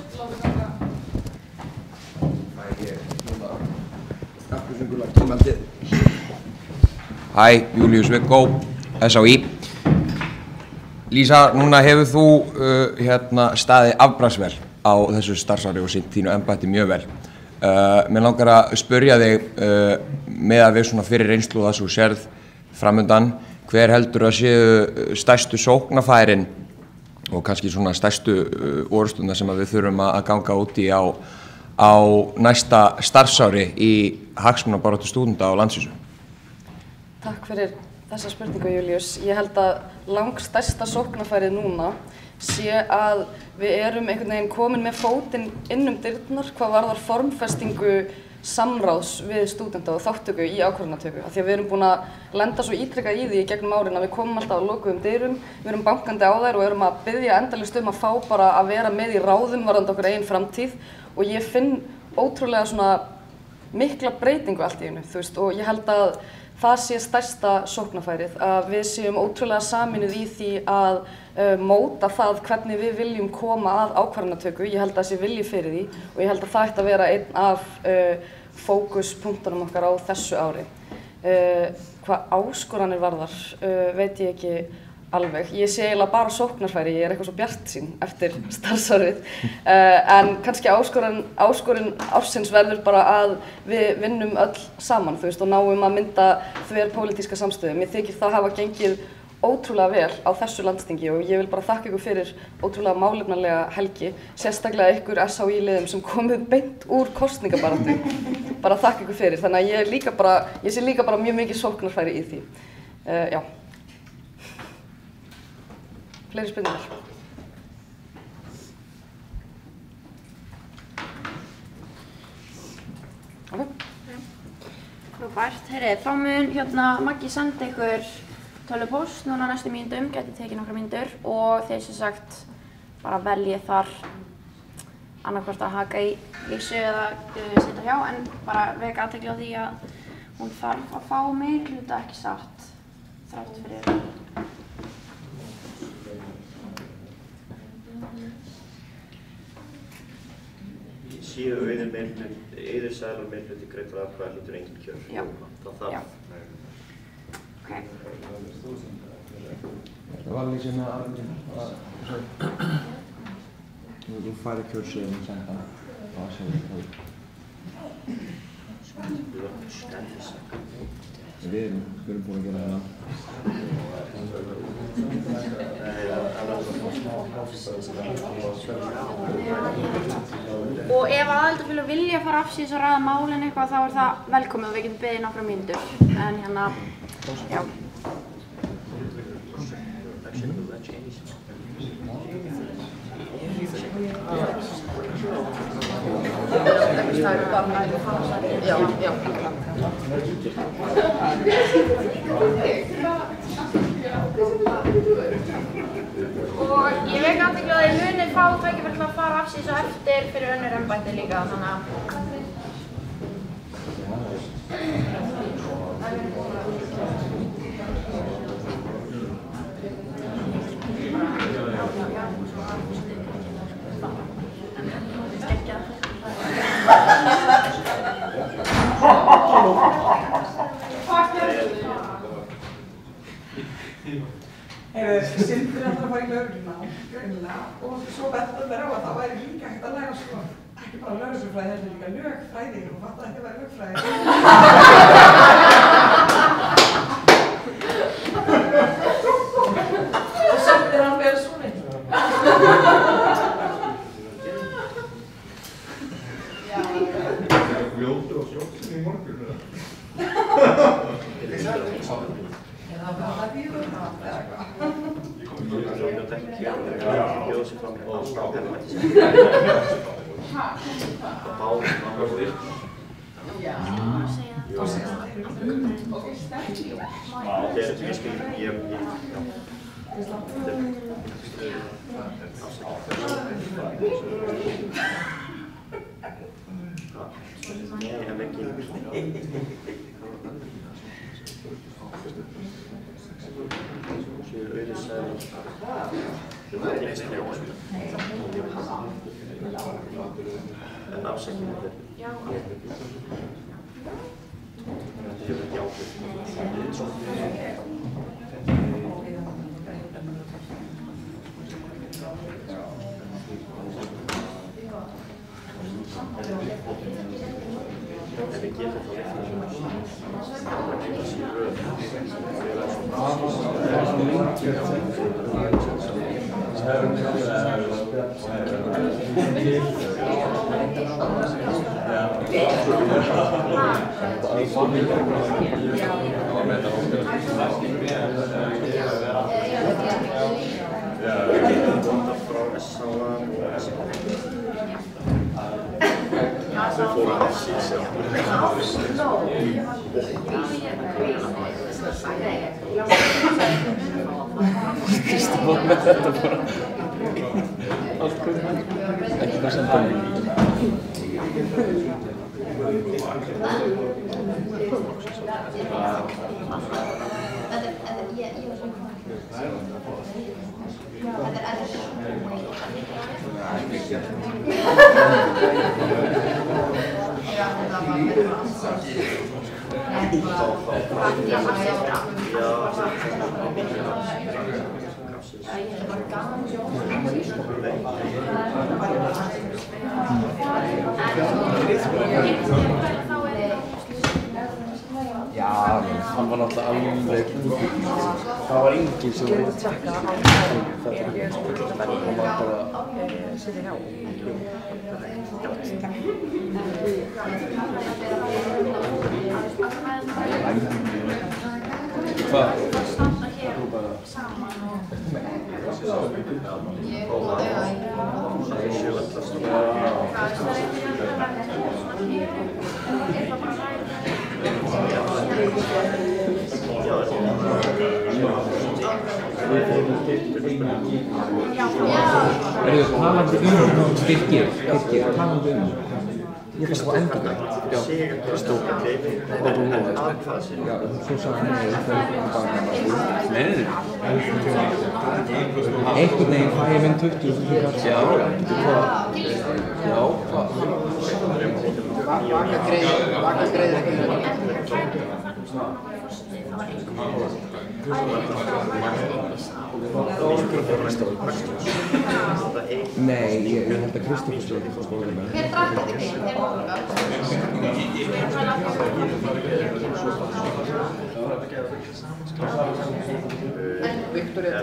Hæ, Júlíus Viggó, SAÍ. Lísa, núna hefur þú staðið afbragðsvel á þessu starfsári og sinnt þínu embætti mjög vel. Mér langar að spyrja þig með að við svona fyrir reynslu og það sem þú sérð framundan, hver heldur að séu stærstu sóknarfærin og kannski svona stærstu orustuna sem við þurfum að ganga út í á næsta starfsári í hagsmunabaráttu stúdenta á landsvísu? Takk fyrir þessa spurningu, Júlíus. Ég held að langstærsta sóknarfærið núna sé að við erum einhvern veginn komin með fótinn innum dyrnar hvað varðar formfestingu samráðs við stúdenta og þáttöku í ákvörðunartöku. Af því að við erum búin að lenda svo ítrekað í því í gegnum árin að við komum alltaf á lokuðum dyrum, við erum bankandi á þær og erum að biðja endalaust um að fá bara að vera með í ráðum varðandi okkar eigin framtíð og ég finn ótrúlega svona mikla breytingu allt í einu, þú veist, og ég held að það sé stærsta sóknarfærið, að við séum ótrúlega sameinuð í því að móta það hvernig við viljum koma að ákvarðanatöku. Ég held að það sé vilji fyrir því og ég held að það ætti að vera einn af fókuspunktunum okkar á þessu ári. Hvað áskoranir varðar veit ég ekki alveg. Ég sé eiginlega bara sóknarfæri, ég er eitthvað svo bjartsýn eftir starfsárið. En kannski áskorun ársins verður bara að við vinnum öll saman, þú veist, og náum að mynda þverpólitíska samstöðu. Mér þykir það hafa gengið ótrúlega vel á þessu landsþingi og ég vil bara þakka ykkur fyrir ótrúlega málefnalega helgi, sérstaklega ykkur SHÍ-liðum sem komu beint úr kosningabaráttu. Bara þakka ykkur fyrir, þannig að ég sé líka bara mjög mikið sóknarfæri í því. Já. Fleiri spurningar? Frábært. Heyrðu, þá mun Maggi senda ykkur tölvupóst núna næstu mínútum, gæti tekið nokkrar mínútur og þeir sem sagt bara veljið þar annarkvort að haka í Lísu eða sitja hjá, en bara veka athygli á því að hún þarf að fá meirihluta, ekki satt, þrátt fyrir. Síðu yfir sælar meirhluti greiddra atkvæða hlýtur engin kjör. Já. Það þarf. Já. Okay. Það var líka með að þú færi kjörseðilinn og senda það að segja það. Við erum búin að gera það. Og ef aðildarfélög vilja fara afsíðis og ræða málin eitthvað, þá er það velkomið og við getum beðið nokkra mínútur. En já. Já. praxís á eftir fyrir önnur embætti líka, þannig að Sindri er alltaf að fara í lögregluna, greinilega, og svo bentum þeir á að það væri líka hægt að læra sko, ekki bara lögreglufræði, heldur líka lögfræði og fattaði ekki að vera lögfræði. Og samt er hann verið svona einn. Fljótur og sjóttur í morgun, eða? Það býður það, eða hvað? Ég kom ekki að tekja bjóða sig fram á embættis. Já. Þá segja það þeir eru ok, sterk. Ég skil, ég hef ekki en afsækjum þetta er ekki ábyrg. En við getum þá Kristofur með þetta bara allt hvernig ekki það sem það Já, hann var náttúrulega alveg það var enginn sem var að tjekka á þetta hann var bara sitja hjá Hvað? Talandi Birgir, talandi ég fannst það endur það já, svo sagði hann einhvern veginn fæ ég minn 20 já, Vaka greiðir ekki Nei, ég held að Kristofur stjórn frá skólanum Hver drakk þetta ekki? Viktoria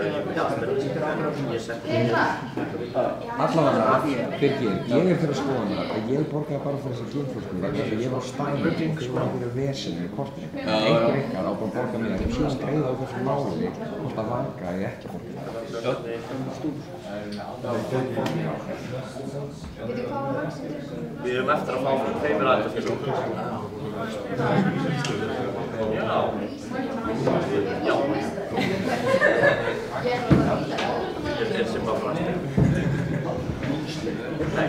Allavega, Birgir, ég er fyrir skoðana að ég borgaði bara fyrir þessa genflösku vegna þess að ég var á stæmi og svona fyrir vesinu í kortinu. Einhver ykkar á bara að borga mér og síðan greiða á þessu máli hvort að vanga ég ekki borga. Við erum eftir að fá tveimur aðeins. Já. Þetta er sem bara fræst.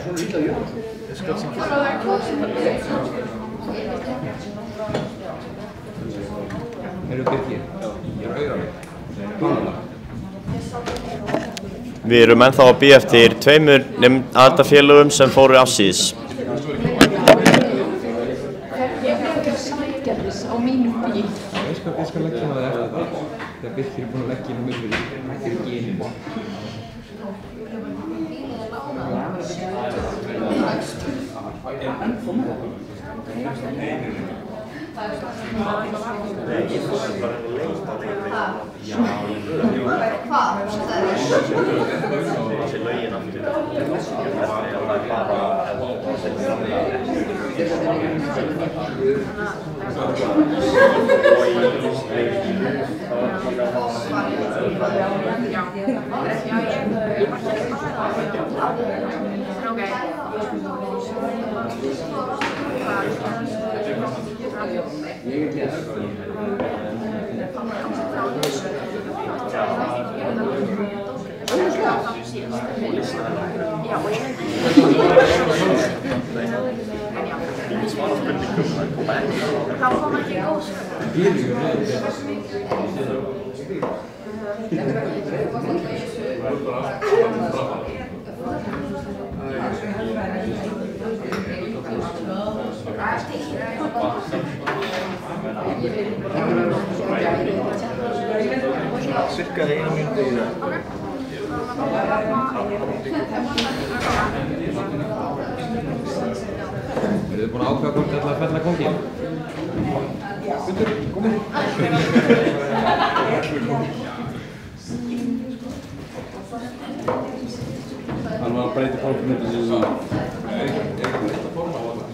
svona illa jöfn. Ég skal sem Eru Birgir? Ég auðra mig. Klára. Við erum ennþá að bíða eftir tveimur aðildarfélögum sem fóru afsíðis. Á mínum bíl. Ég skal leggja það eftir það. Þegar Birgir búinn að leggja inn á mig fyrir genið. Cirka 1 mínútu í það. Eruð þið búin að ákveða hvort þið ætla að fella kónginn? Gundur, komið. Hann var að breyta fólkinu til þess að... Er ekki breyta forma á það?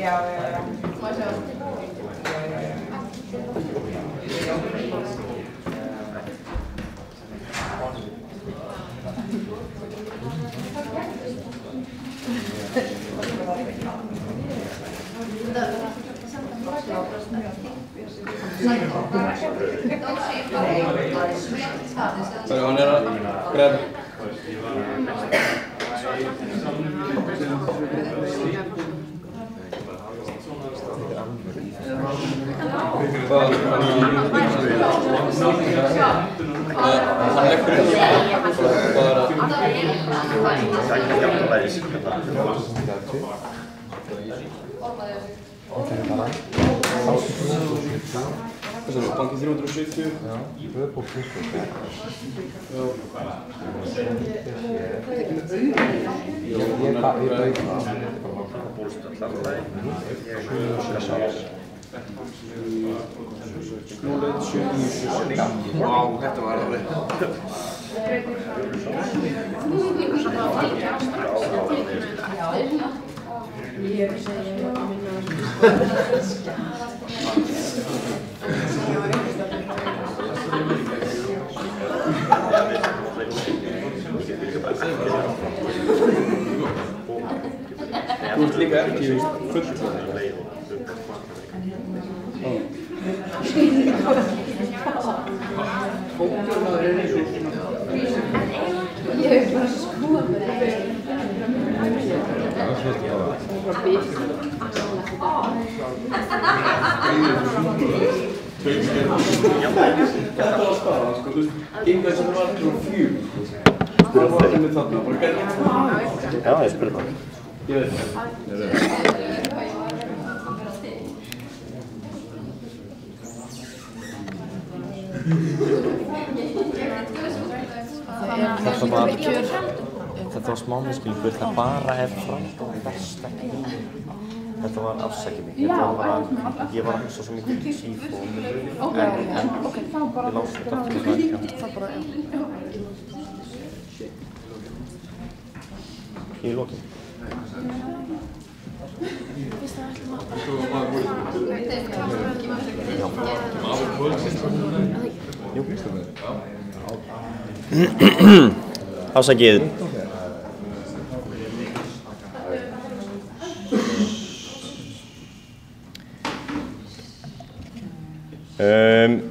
Já. Þannig hann að greiða. Hann leggur inn í Hvað er það? Banki 370? Já, Böðból 20. Ég Vá, þetta var alveg. Þú ert líka ekki full. Fókjörnaður eins og ég hef bara skrúað með það. Þetta var spara, sko, þú veist, einhvern sem var til 4. Það var ekki með þarna, bara gæti. Já, ég spyrir það. Ég veit það. Þetta var smámiskilningur, það bara framboð best ekki. Þetta var afsakið mig. Ég var að hugsa svo mikið til síf og en ég lást þetta aftur til það. Í lokin. Afsakið. Ég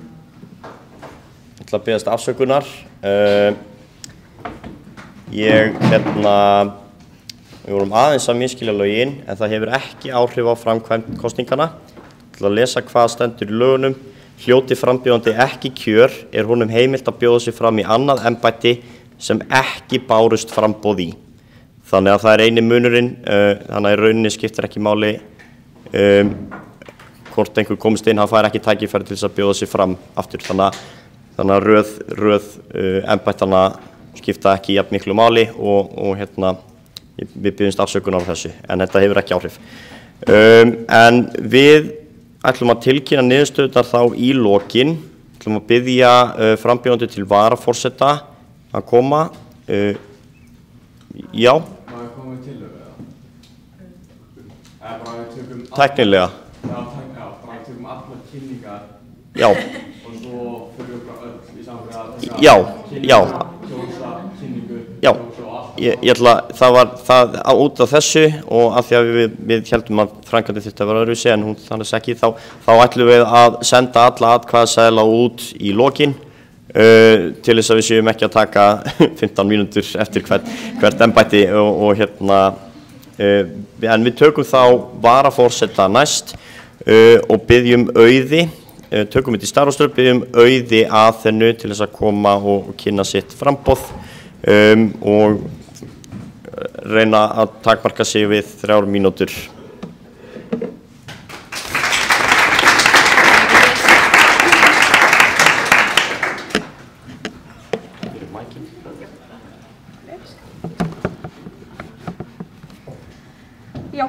ætla að biðjast afsökunar. Við vorum aðeins að misskilja lögin, en það hefur ekki áhrif á framkvæmd kosningana. Ég ætla að lesa hvað stendur í lögunum. Hljóti frambjóðandi ekki kjör er honum heimilt að bjóða sig fram í annað embætti sem ekki bárust framboð í. Þannig að það er eini munurinn, þannig að í rauninni skiptir ekki máli hvort einhver komist inn, hann fær ekki tækifæri til þess að bjóða sig fram aftur. Þannig að röð embættana skipta ekki jafn miklu máli og við biðjumst afsökunar á þessu, en þetta hefur ekki áhrif. En við ætlum að tilkynna niðurstöðurnar þá í lokin. Ætlum að biðja frambjóðandi til varaforseta að koma. Já. Má ég koma með tillögu eða? Eða bara við tökum... Tæknilega. Já, bara við tökum allar kynningar. Já. Og svo fyrir við bara öll í samfélagi að taka... Já. Kjósa, kynningu, Já. kjósa og allt. Ég ætla, það var það út af þessu og af því að við heldum að framkvæmdin þyrfti að vera öðruvísi en hún þannig ekki, þá ætlum við að senda alla atkvæðaseðla út í lokin. Til þess að við séum ekki að taka 15 mínútur eftir hvert embætti en við tökum þá varaforseta næst og biðjum Auði, tökum þetta í starfstöð, biðjum Auði að þennu til þess að koma og kynna sitt framboð og reyna að takmarka sig við 3 mínútur. Já,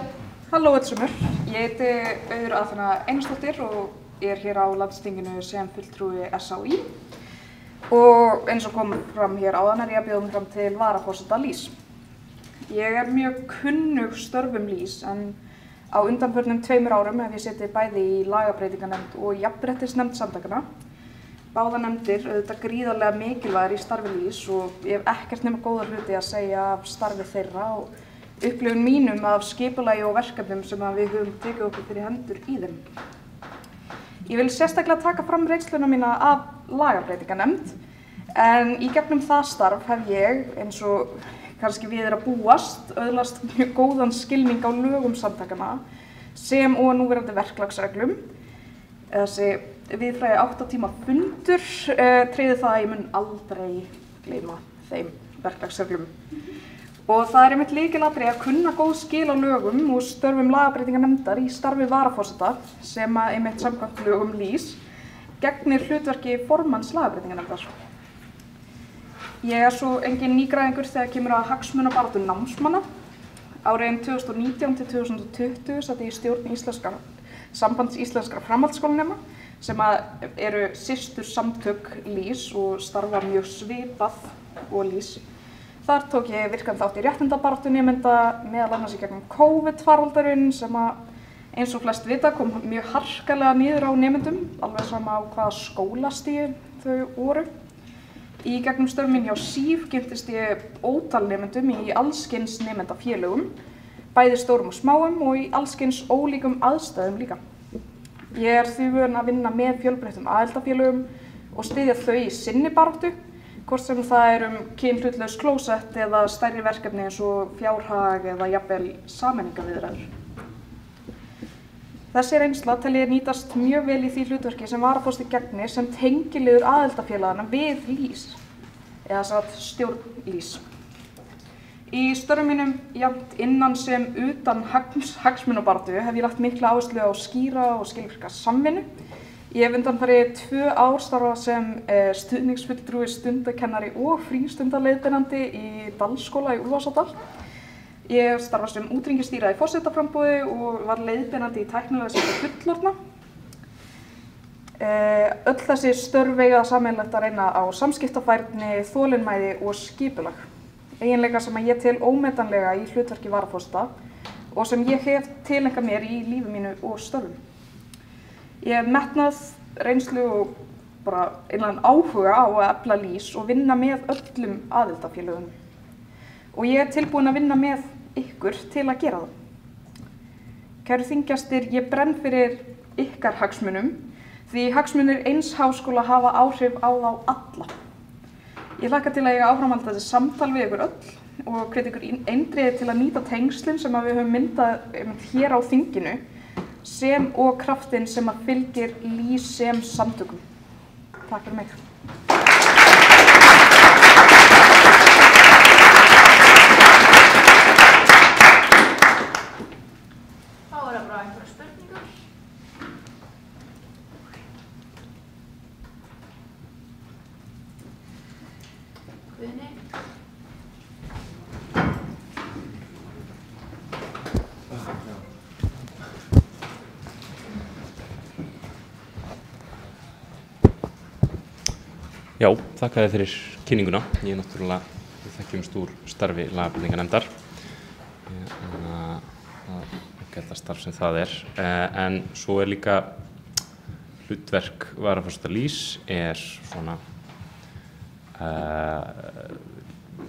halló öllsumur. Ég heiti Auður Aþena Einarsdóttir og ég er hér á landsþinginu sem fulltrúi SÁÍ og eins og kom fram hér áðan er ég að bjóða mig fram til varaforseta LÍS. Ég er mjög kunnug störfum LÍS en á undanförnum 2 árum hef ég setið bæði í lagabreytinganefnd og jafnréttisnefnd samtakanna. Báðar nefndir auðvitað gríðarlega mikilvægir í starfi LÍS og ég hef ekkert nema góða hluti að segja af starfi þeirra og upplifun mínum af skipulagi og verkefnum sem við höfum tekið okkur fyrir hendur í þeim. Ég vil sérstaklega taka fram reynsluna mína af lagabreytinganefnd en í gegnum það starf hef ég, eins og kannski við að búast, öðlast mjög góðan skilning á lögum samtakanna sem og núverandi verklagsreglum. Þessi viðfræði 8 tíma fundur tryggði það að ég mun aldrei gleyma þeim verklagsreglum. Og það er einmitt lykilatriði að kunna góð skil á lögum og störfum lagabreytinganefndar í starfi varaforseta sem einmitt samkvæmt lögum LÍS gegnir hlutverki formanns lagabreytinganefndar. Ég er svo engin nýgræðingur þegar kemur að hagsmunabaráttu námsmanna. Árin 2019 til 2020 sat ég í stjórn Sambands íslenskra framhaldsskólanema sem eru systur samtök LÍS og starfa mjög svipað og LÍS. Þar tók ég virkan þátt í réttindabaráttu nemenda meðal annars í gegnum COVID-faraldurinn sem eins og flest vita kom mjög harkalega niður á nemendum, alveg sama á hvaða skólastigi þau voru. Í gegnum störf mín hjá SÍF kynntist ég ótal nemendum í allskyns nemendafélögum, bæði stórum og smáum og í allskyns ólíkum aðstæðum líka. Ég er því vön að vinna með fjölbreyttum aðildafélögum og styðja þau í sinni baráttu, hvort sem það kynhlutlaus klósett eða stærri verkefni eins og fjárhag eða jafnvel sameiningaviðræður. Þessi reynsla tel ég nýtast mjög vel í því hlutverki sem varaforseti gegnir sem tengiliður aðildafélagana við LÍS, eða satt stjórn LÍS. Í störfum mínum jafnt innan sem utan hagsmunabaráttu hef ég lagt mikla áherslu á skýra og skilvirka samvinnu. Ég hef undanfarið 2 ár starfað sem stuðningsfulltrúi, stundakennari og frístundaleiðbeinandi í Dalsskóla í Úlfarsárdal. Ég hef starfað sem útringistýra í forsetaframboði og var leiðbeinandi í tæknilega sem fullorðna. Öll þessi störf eiga sameiginlegt að reyna á samskiptafærni, þolinmæði og skipulag. Eiginleika sem ég tel ómetanlega í hlutverki varaforseta og sem ég hef tileinkað mér í lífi mínu og störfum. Ég hef metnað, reynslu og bara einhvern áhuga á að efla LÍS og vinna með öllum aðildafélögum. Og ég er tilbúin að vinna með ykkur til að gera það. Kæru þinggjastir, ég brenn fyrir ykkar hagsmunum Því hagsmunir eins háskóla hafa áhrif á þá alla. Ég hlakka til að eiga áframhalda þessi samtal við ykkur öll og hvet ykkur eindregið til að nýta tengslin sem við höfum myndað hér á þinginu sem og kraftinn sem að fylgir LÍS sem samtökum. Takk fyrir mig. Þá er það bara einhverja spurningar. Guðni. Já, þakka þér fyrir kynninguna. Ég náttúrulega þekkjumst úr starfi lagabreytinganefndar. Þetta starf sem það en svo líka hlutverk varaforseta LÍS svona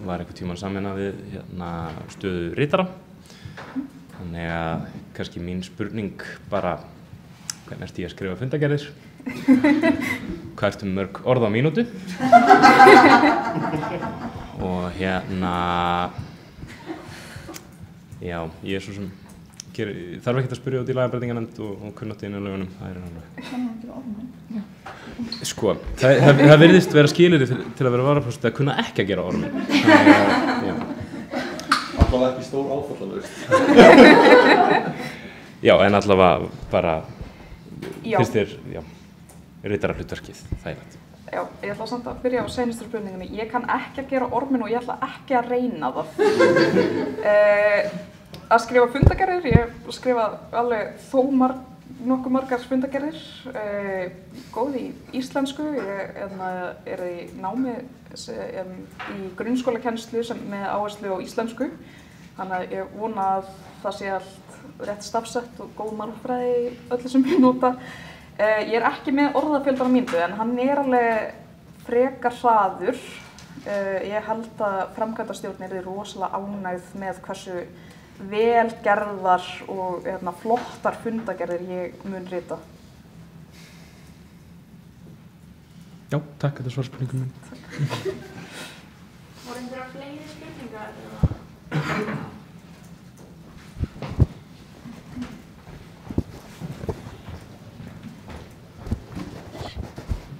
var einhvern tímann samvinna við stöðu ritara. Þannig að kannski mín spurning bara hvernig ert ég að skrifa fundargerðir? Hvað ertu mörg orð á mínútu? Og já, ég svo sem þarf ekkert að spyrja út í lagabreytinganefnd og kunnáttu inn í lögunum, það alveg. Sko, það virðist vera skilyrði til að vera varaforseti að kunna ekki að gera orminn. Allavega ekki stór áfallalaust. Já, en allavega bara finnst þér, ritararhlutverkið þægilegt. Já, ég ætla samt að byrja á seinustu spurningunni. Ég kann ekki að gera orminn og ég ætla ekki að reyna það. Að skrifa fundargerðir, ég skrifa alveg nokkuð margar fundargerðir, góð í íslensku, ég er í námi í grunnskólakennslu með áherslu á íslensku, þannig að ég vona að það sé allt rétt stafsett og góð málfræði í öllu sem ég nota. Ég er ekki með orðafjöldan á mínútu en hann er alveg frekar hraður. Ég held að framkvæmdastjórnin yrði rosalega ánægð með hversu vel gerðar og flottar fundargerðir ég mun rita. Já, takk, þetta svar spurningum minn. Voru einhverjar fleiri spurningar?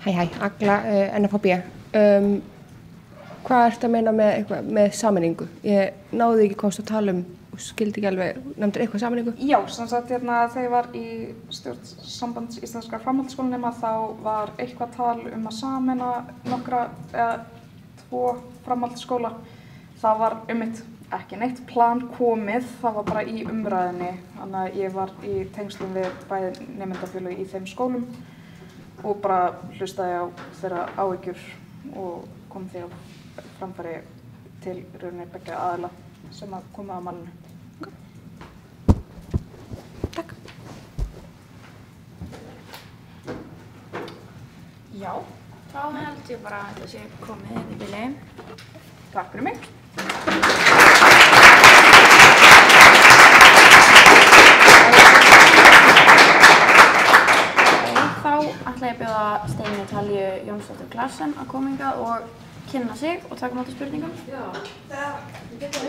Hæ, Agla, NFHB. Hvað ertu að meina með sameiningu? Ég náði ekki komst að tala og skildi ekki alveg, nefndir eitthvað sameiningu? Já, sem sagt þegar ég var í stjórn Sambands íslenskra framhaldsskólanema þá var eitthvað tal að sameina nokkra eða 2 framhaldsskóla. Það var ekki neitt plan komið, það var bara í umræðinni. Þannig að ég var í tengslum við bæði nemendafélög í þeim skólum og bara hlustaði á þeirra áhyggjur og kom því á framfæri til rauninni beggja aðila sem að koma að málinu. Takk. Já, þá held ég bara að þetta sé komið í bili. Takk fyrir mig. Þá ætla ég að bjóða Steinu Talju Jónsdóttur Claessen að koma hingað og kynna sig og taka móti spurningum. Já, það getur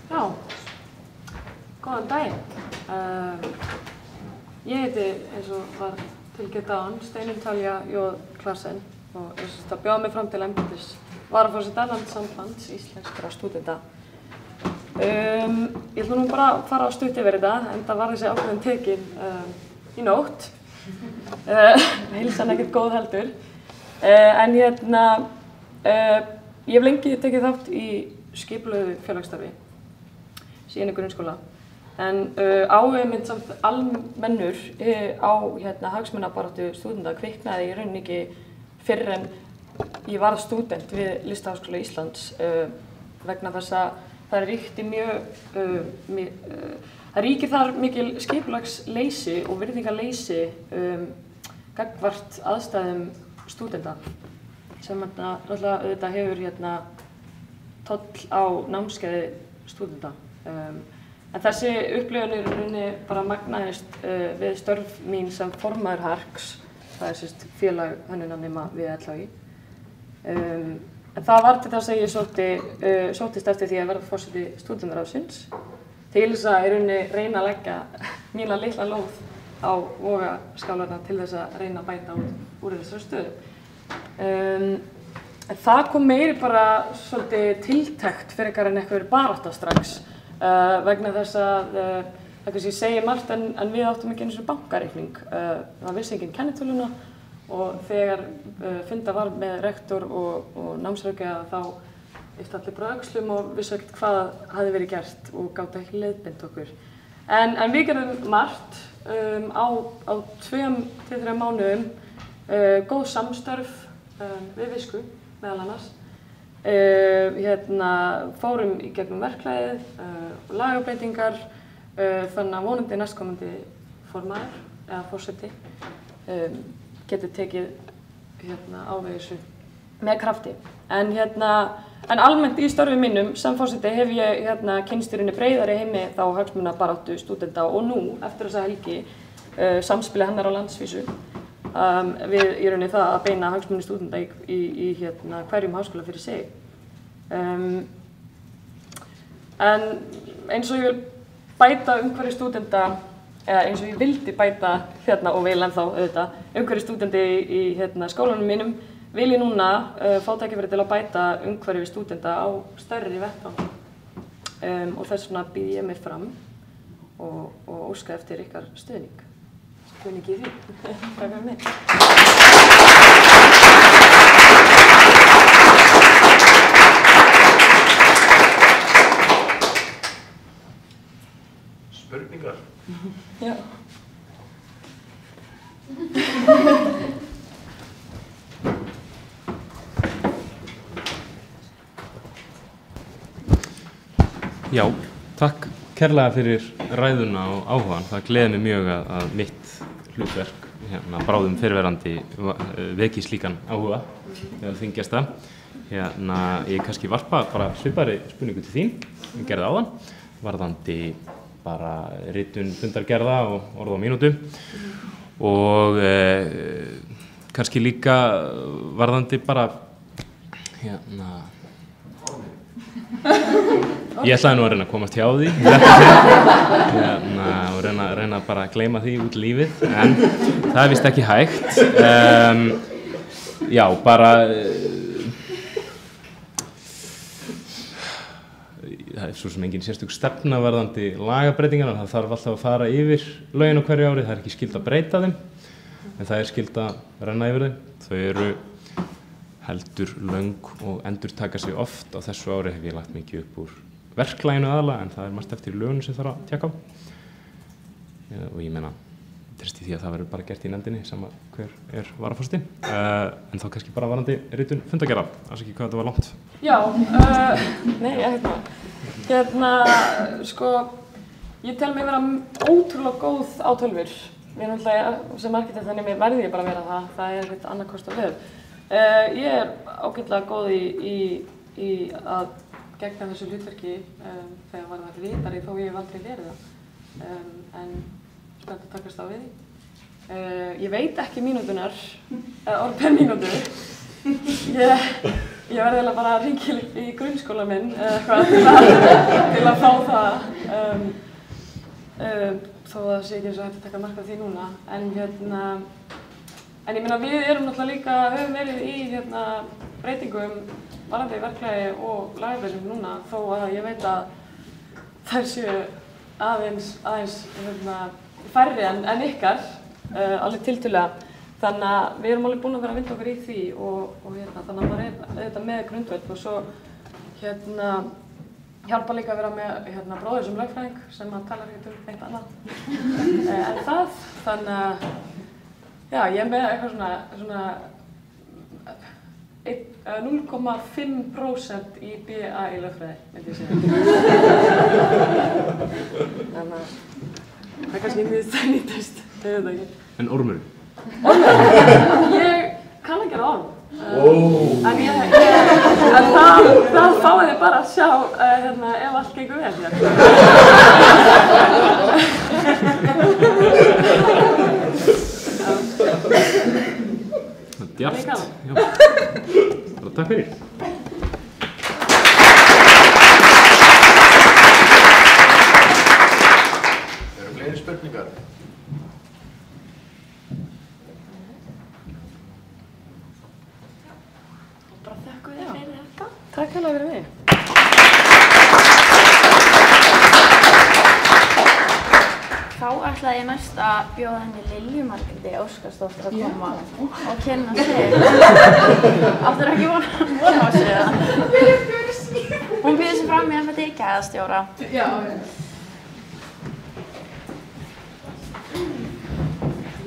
Já, góðan daginn. Ég heiti, eins og var tilkynnt áðan, Steinunn Talja Jónsdóttur Claessen og er að bjóða mig fram til embættis varaforseta Landssambands íslenskra stúdenta. Ég ætla nú bara að fara á stutt yfir þetta, enda var þessi ákvörðun tekin í nótt. Heilsan ekkert góð heldur. En ég hef lengi tekið þátt í skipulögðu félagsstarfi síðan í grunnskóla. En áhugi minn samt almennur á hagsmunabaráttu stúdenta kviknaði í rauninni ekki fyrr en ég varð stúdent við Listaháskóla Íslands vegna þess að það ríkti það ríkir þar mikil skipulagsleysi og virðingarleysi gagnvart aðstæðum stúdenta sem náttúrulega auðvitað hefur toll á námskeiði stúdenta. En þessi upplifun í rauninni bara magnaðist við störf mín sem formaður HARKS, það er sérst félag hönnunarnema við LHÍ. En það var til þess að ég sóttist eftir því að verða forseti stúdentaráðsins til þess að í rauninni reyna að leggja mína litla lóð á vogaskálarna til þess að reyna að bæta úr þessari stöðu. En það kom meiri bara svolítið tiltekt fyrir eitthvað en eitthvað barátta strax vegna þess að það kannski segir margt en við áttum ekki einu svona bankareikning. Það vissi enginn kennitöluna og þegar funda var með rektor og námsráðgjafa þá yfti allir bara öxlum og vissu ekkert hvað hafði verið gert og gátu ekki leiðbeint okkur. En við gerðum margt á 2 til 3 mánuðum, góð samstörf við Visku meðal annars. Fórum í gegnum verklagið, lagabreytingar, þannig að vonandi næstkomandi formaður eða forseti getur tekið á við þessu með krafti. En almennt í störfum mínum sem forseti hef ég kynnst í rauninni breiðari heimi þá hagsmunabaráttu stúdenta og nú eftir þessa helgi samspili hennar á landsvísu við í rauninni það að beina hagsmuni stúdenta í hverjum háskóla fyrir sig. En eins og ég vil bæta umhverfi stúdenta, eða eins og ég vildi bæta og vil ennþá auðvitað umhverfi stúdenti í skólanum mínum, vil ég núna fá tækifæri til að bæta umhverfi stúdenta á stærri vettvang. Og þess vegna býð ég mig fram og óska eftir ykkar stuðning. Stuðningi í því. Takk fyrir mig. Spurningar? Já. Já, takk kærlega fyrir ræðuna og áhugann. Það gleði mig mjög að mitt hlutverk bráðum fyrirverandi veki slíkan áhuga meðal þingjasta. Ég kannski varpa bara svipari spurningu til þín, ég gerði áðan, varðandi bara ritun fundargerða og orð á mínútu og kannski líka varðandi bara ég ætlaði nú að reyna að komast hjá því og reyna bara að gleyma því út lífið, en það er víst ekki hægt. Já, bara það er svo sem engin sérstök stefna varðandi lagabreytingar, það þarf alltaf að fara yfir lögin á hverju ári, það er ekki skylt að breyta þeim, en það er skylt að renna yfir þeim. Þau eru heldur löng og endurtaka sig oft. Á þessu ári hef ég lagt mikið upp úr verklaginu aðalega, en það er margt eftir lögunum sem þarf að tjekka á. Og ég meina, treysti því að það verður bara gert í nefndinni sama hver er varaforseti. En þá kannski bara varðandi ritun fundargerða, alls ekki hvað þetta var langt. Já, sko, ég tel mig vera ótrúlega góð á tölvur. Mér náttúrulega sem arkitekt þannig verði ég bara að vera það er eitthvað annað kost að við. Ég er ágætlega góð í að gegna þessu hlutverki þegar var það ritari þó ég hef aldrei verið það. En spennt að takast á við því. Ég veit ekki mínútunar, eða orð per mínútu. Ég verði eiginlega bara að hringja í grunnskóla minn eða eitthvað til að fá það. Þó að það sé ekki eins og hægt að taka mark á því núna. En ég meina við erum náttúrulega líka, höfum verið í breytingum varðandi verklagi og lagabreytingum núna, þó að ég veit að þær séu aðeins færri en ykkar, alveg tiltölulega. Þannig að við erum alveg búin að vera að vinda okkur í því og þannig að maður er auðvitað með grundvöll og svo hjálpa líka að vera með bróður sem lögfræðing sem talar ekkert eitt annað en það. Þannig að já, ég er með eitthvað svona 0,5% í BA í lögfræði, myndi ég segja. Þannig að það er kannski mjög það nýtast, ég veit það ekki. En ormurinn? Ormurinn? Ég kann ekki orm. En það fáið þið bara að sjá ef allt gengur vel hér. Djapt. Já. Bara takk fyrir. Eru fleiri spurningar? Bara þakka þér fyrir þetta. Takk hérlega fyrir mig. Þá ætlaði ég næst að bjóða henni Lilju Margréti Óskarsdóttur að koma og kynna sig. Áttirðu ekki von á sig eða? Hún býður sig fram í embætti gæðastjóra. Já.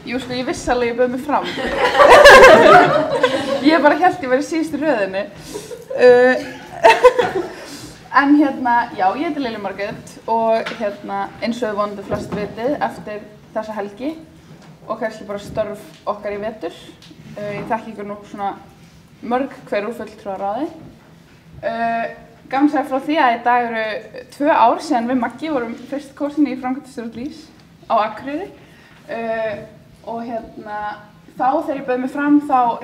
Jú, sko, ég vissi alveg að ég bauð mig fram. Ég bara hélt ég væri síðust í röðinni. En já, ég heiti Lilja Margrét og eins og þið vonandi flest vitið eftir þessa helgi og kannski bara störf okkar í vetur. Ég þekki ykkur nú svona mörg hver úr fulltrúaráði. Gaman að segja frá því að í dag eru 2 ár síðan við Maggi vorum fyrst kosin í framkvæmdastjórn LÍS á Akureyri. Og þá þegar ég bauð mig fram þá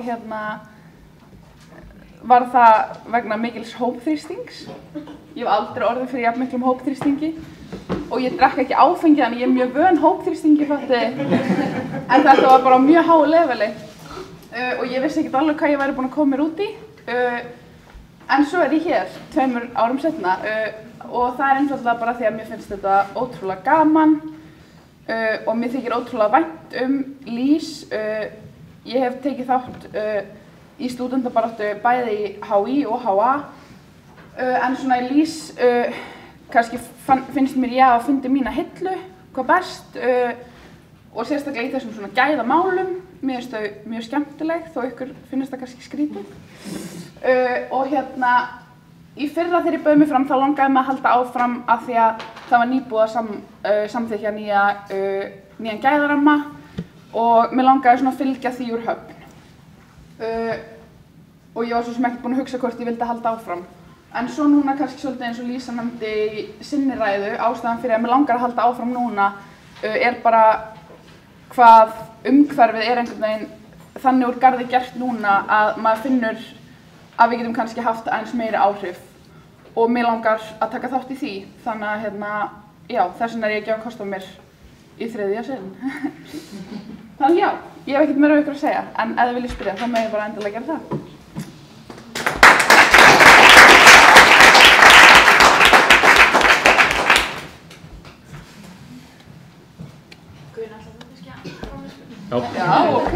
var það vegna mikils hópþrýstings. Ég hef aldrei orðið fyrir jafn miklum hópþrýstingi og ég drekk ekki áfengi þannig ég er mjög vön hópþrýstingi fatti. En þetta var bara á mjög háu leveli og ég vissi ekkert alveg hvað ég væri búin að koma mér út í. En svo er ég hér 2 árum seinna og það er einfaldlega bara því að mér finnst þetta ótrúlega gaman og mér þykir ótrúlega vænt LÍS. Ég hef tekið þátt í stúdendabaráttu bæði í HÍ og HA en svona í LÍS kannski finnst mér ég að fundi mína hillu hvað best og sérstaklega í þessum svona gæðamálum. Mér finnst þau mjög skemmtileg þó ykkur finnst það kannski skrítið. Og í fyrra þegar ég bauð mig fram þá langaði mig að halda áfram af því að það var nýbúið að samþykkja nýjan gæðaramma og mér langaði svona að fylgja því úr höfn. Og ég var svo sem ekki búin að hugsa hvort ég vildi halda áfram. En svo núna kannski svolítið eins og Lísa nefndi í sinni ræðu, ástæðan fyrir að mér langar að halda áfram núna er bara hvað umhverfið er einhvern veginn þannig úr garði gert núna að maður finnur að við getum kannski haft aðeins meiri áhrif og mér langar að taka þátt í því. Þannig að já, þess vegna er ég að gefa kost á mér í 3. sinn. Þannig já, ég hef ekkert meira um ykkur að segja, en ef þið viljið spyrja þá má ég bara endilega gera það. Já, ok.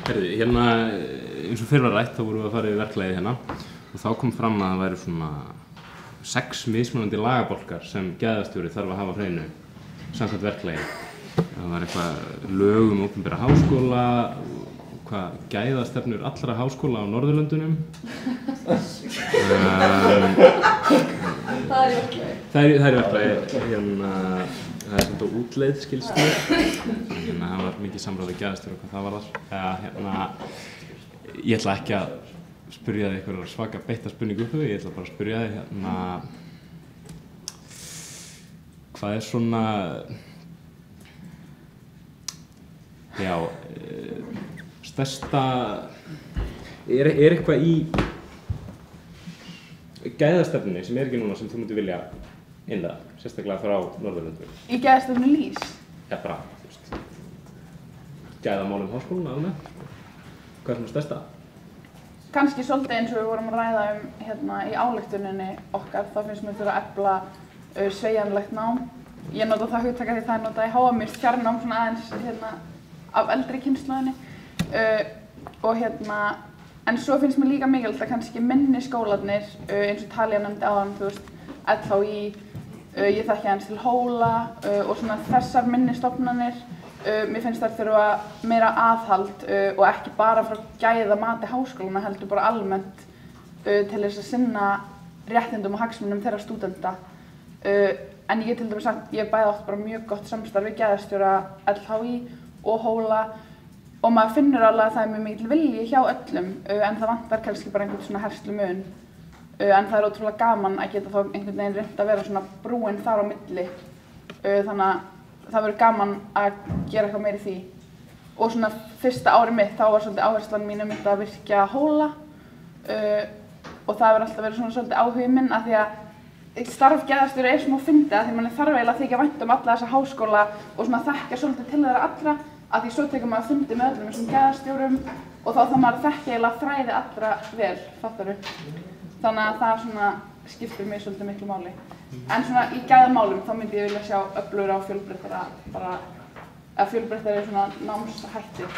Herðu, eins og fyrr var rætt, þá vorum við að fara í verklagið og þá kom fram að það væru svona 6 mismunandi lagabálkar sem gæðastjóri þarf að hafa á hreinu samkvæmt verklagi. Það var eitthvað lög opinbera háskóla, gæðastefnur allra háskóla á Norðurlöndunum. Það er í verklagi. Það er í verklagi. Það er svona útleið, skilst mér. Það var mikið samráð við gæðastjóra hvað það var þar. Ég ætla ekki að spyrja þig einhverjar svaka beitta spurningu upp við, ég ætla bara að spyrja þig hvað er svona, stærsta, er eitthvað í gæðastefnunni sem er ekki núna sem þú myndir vilja innlega, sérstaklega frá Norðurlöndum? Í gæðastefnu LÍS? Já, bara, þú veist, gæðamálum háskólanna alveg, hvað er svona stærsta? Kannski svolítið eins og við vorum að ræða í ályktuninni okkar, þá finnst mér þurfa að efla sveigjanlegt nám. Ég nota það hugtaka því það er notað í HA, mér fjarnám svona aðeins af eldri kynslóðinni. En svo finnst mér líka mikilvægt að kannski minni skólarnir, eins og Talía nefndi áðan, þú veist, LHÍ, ég þekki aðeins til Hóla og svona þessar minni stofnanir Mér finnst þær þurfa meira aðhald og ekki bara frá gæðamati háskólana heldur bara almennt til þess að sinna réttindum og hagsmunum þeirra stúdenta. En ég get til dæmis sagt, ég hef bæði átt bara mjög gott samstarf við gæðastjóra LHÍ og Hóla og maður finnur alveg að það mjög mikil vilji hjá öllum en það vantar kannski bara einhvern svona herslumun. En það ótrúlega gaman að geta þá einhvern veginn reynt að vera svona brúin þar á milli. Þannig að það verður gaman að gera eitthvað meira í því. Og svona fyrsta árið mitt þá var svolítið áherslan mín að virkja Hóla og það hefur alltaf verið svona svolítið áhugi minn af því að starf gæðastjóra smá fyndið af því manni þarf eiginlega að þykja vænt alla þessa háskóla og svona þekkja svolítið til þeirra allra af því svo tekur maður fundi með öllum þessum gæðastjórum og þá þarf maður að þekkja eiginlega þræði allra vel, fattaru. Þannig að það svona skiptir mig svolítið miklu máli. En svona í gæðamálum þá myndi ég vilja sjá öflugra og fjölbreyttara bara fjölbreyttari svona námshættir.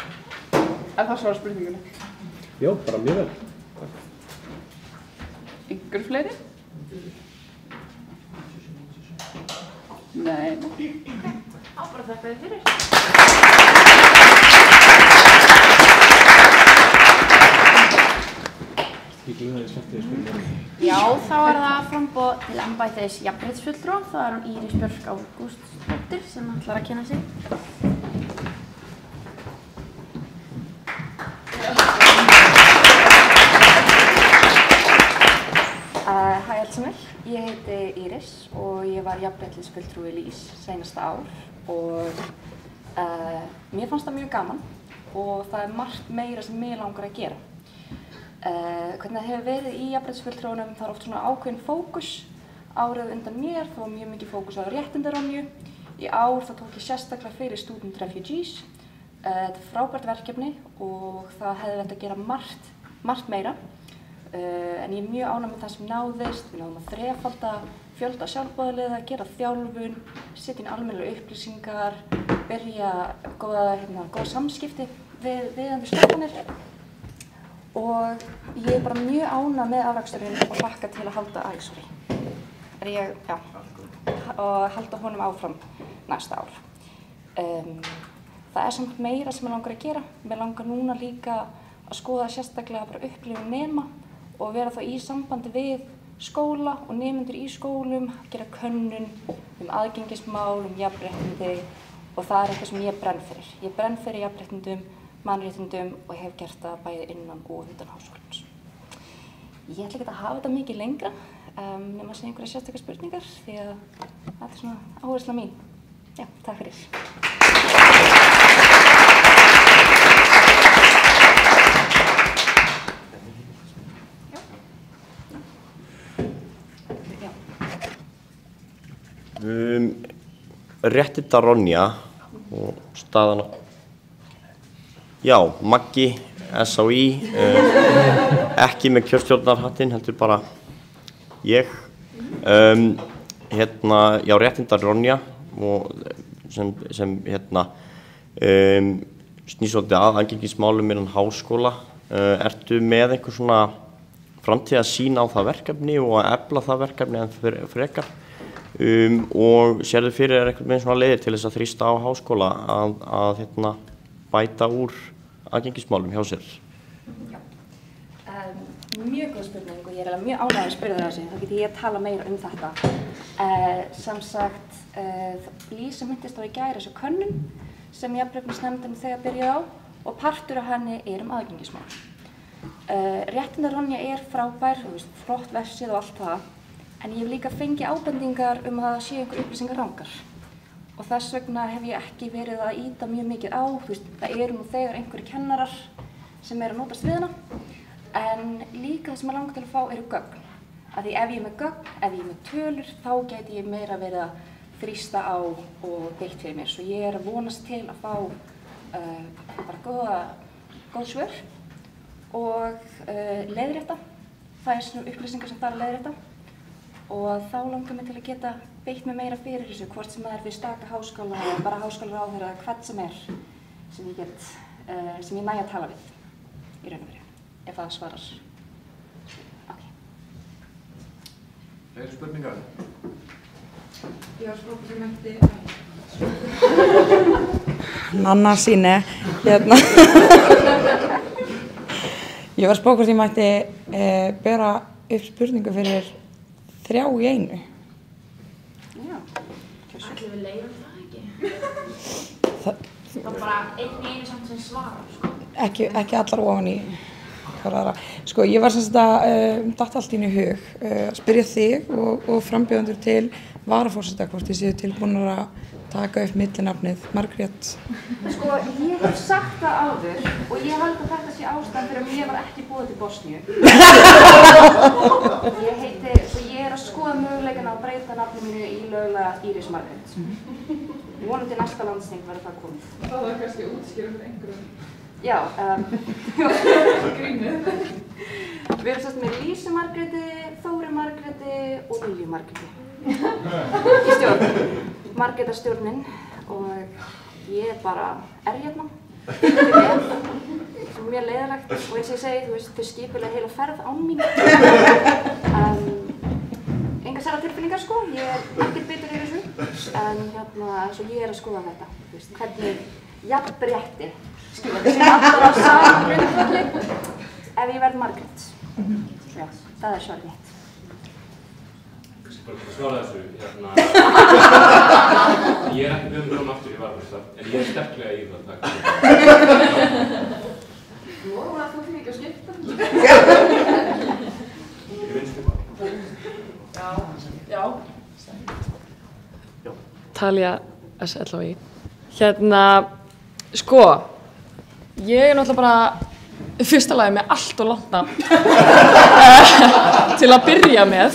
Það svarar spurningunni. Já, bara mjög vel. Yngur fleiri? Nei. Bara þakka þér fyrir. Já, þá það framboð til embættis jafnréttisfulltrúa. Það hún Íris Björk Ágústsdóttir sem ætlar að kynna sig. Hæ allsamvel, ég heiti Íris og ég var jafnréttisfulltrúi LÍS seinasta ár og mér fannst það mjög gaman og það margt meira sem mig langar að gera. Hvernig það hefur verið í jafnréttisfulltrúunum, það oft svona ákveðin fókus. Árið undan mér þá var mjög mikið fókus á réttindarónju. Í ár þá tók ég sérstaklega fyrir Student Refugees. Þetta frábært verkefni og það hefði verið að gera margt meira. En ég mjög ánægð með það sem náðist. Við náðum að þrefalda fjölda sjálfboðaliða, gera þjálfun, setja inn almennilegar upplýsingar, byrja góða samskipti við viðeigandi stofnanir. Og ég bara mjög ánægð með afraksturinn og hlakka til að halda og halda honum áfram næsta ár. Það samt meira sem ég langar að gera. Mér langar núna líka að skoða sérstaklega bara upplifun nema og vera þá í sambandi við skóla og nemendur í skólum, gera könnun aðgengismál, jafnréttindi og það eitthvað sem ég brenn fyrir. Ég brenn fyrir jafnréttindum, mannréttindum og hef gert það bæði innan og utan háskólans. Ég ætla ekki að hafa þetta mikið lengra nema að segja einhverja sérstakar spurningar því að þetta svona áhersla mín. Já, takk fyrir. Réttindarónja og staðana. Já, Maggi, SHÍ, ekki með kjörstjórnarhattinn, heldur bara ég. Já, réttindarónja og sem snýr svolítið að aðgengismálum innan háskóla. Ertu með einhver svona framtíðarsýn á það verkefni og að efla það verkefni en frekar? Og sérðu fyrir einhvern veginn svona leiðir til þess að þrýsta á háskóla að bæta úr aðgengismálum hjá sér? Já, mjög góð spurning og ég alveg mjög ánægð að spyrja það þessi, þá geti ég að tala meira þetta. Sem sagt, Lísa myndist á í gær þessu könnun sem jafnréttisnefndin þegar byrjaði á og partur af henni aðgengismál. Réttindarónja frábær, flott vefsíða og allt það. En ég hef líka fengið ábendingar að það séu einhver upplýsingar rangar. Og þess vegna hef ég ekki verið að ýta mjög mikið á. Það nú þegar einhverjir kennarar sem að notast við hana. En líka það sem ég langar til að fá gögn. Af því ef ég með gögn, ef ég með tölur, þá gæti ég meira verið að þrýsta á og beitt fyrir mér. Svo ég að vonast til að fá bara góð svör og leiðrétta. Það svona upplýsingar sem þarf að leiðrétta. Og þá langar mig til að geta beitt mig meira fyrir þessu, hvort sem það við staka háskóla eða bara háskólaráðherra eða hvað sem sem ég næ að tala við í raun og veru, ef það svarar. Fleiri spurningar? Já, sprófið sem mætti. Nanna síne, hérna. Ég var að spá hvort ég mætti bera upp spurningu fyrir 3 í einu. Já. Ætlum við leiðum það ekki? Það er bara einu samt sem svarar, sko. Ekki allar ofan í hvora aðra. Sko, ég var sem sagt að datt allt í hug að spyrja þig og frambjóðendur til varaforseta hvort þið séu tilbúnar að taka upp millinafnið Margrét. Sko, ég hef sagt það áður og ég held að þetta sé ástæðan fyrir að mér var ekki boðið til Bosníu. Ég er að skoða möguleikana að breyta nafni mínu í lögulega Íris Margrét. Vonandi næsta landsþing verður það komið. Það var kannski útskýra fyrir einhverjum. Já, grínið. Við erum sérst með Lísu Margréti, Þóri Margréti og Lilju Margréti í stjórn. Margrétarstjórnin og ég bara hérna. Mjög leiðilegt og eins og ég segi, þú veist, þau skipulega heila ferð án mín. Engar særa tilfinningar sko, ég er ekkert bitur yfir þessu. En hérna, svo ég er að skoða þetta, þú veist, hvernig jafnrétti skilja þessi allar á sama grundvelli ef ég verð Margrét. Já, það er svarið mitt. Bara svara þessu, hérna, ég er ekki beðum aftur í varaforseta, en ég er sterklega í það, takk. Lofa að þú fyrir ekki að skipta. Ég vinstu bara. Já. Talía SLHI. Hérna, sko, ég er náttúrulega bara fyrsta lagi með allt og langt nafn til að byrja með.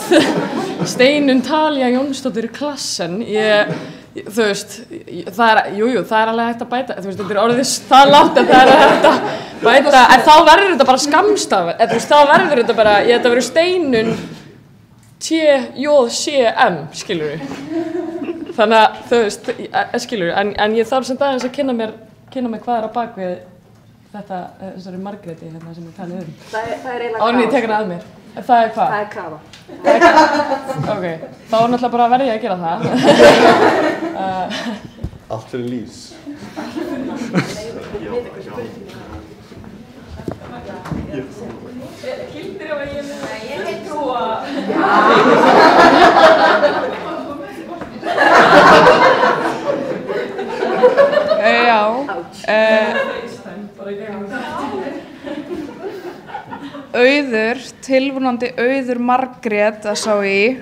Steinunn Talía Jónsdóttir Klassen, þú veist, það er alveg hægt að bæta, þú veist, þetta er orðið það lágt að það er hægt að bæta, en þá verður þetta bara skammstafur, þú veist, þá verður þetta bara, þetta verður Steinunn TJCM, skilur við. Þannig að, þú veist, skilur við, en ég þarf sem dagins að kynna mér hvað er á bakvið þessari Margréti hérna sem ég talið um. Það er eiginlega Árni, ég tek hana að mér. Það er hvað? Það er krafa. Ok, þá er náttúrulega bara verið að gera það. Allt fyrir lýs. Hildir ef ég með það. Ég heit trúa. Já. Auður, tilvonandi Auður Margrét SHI,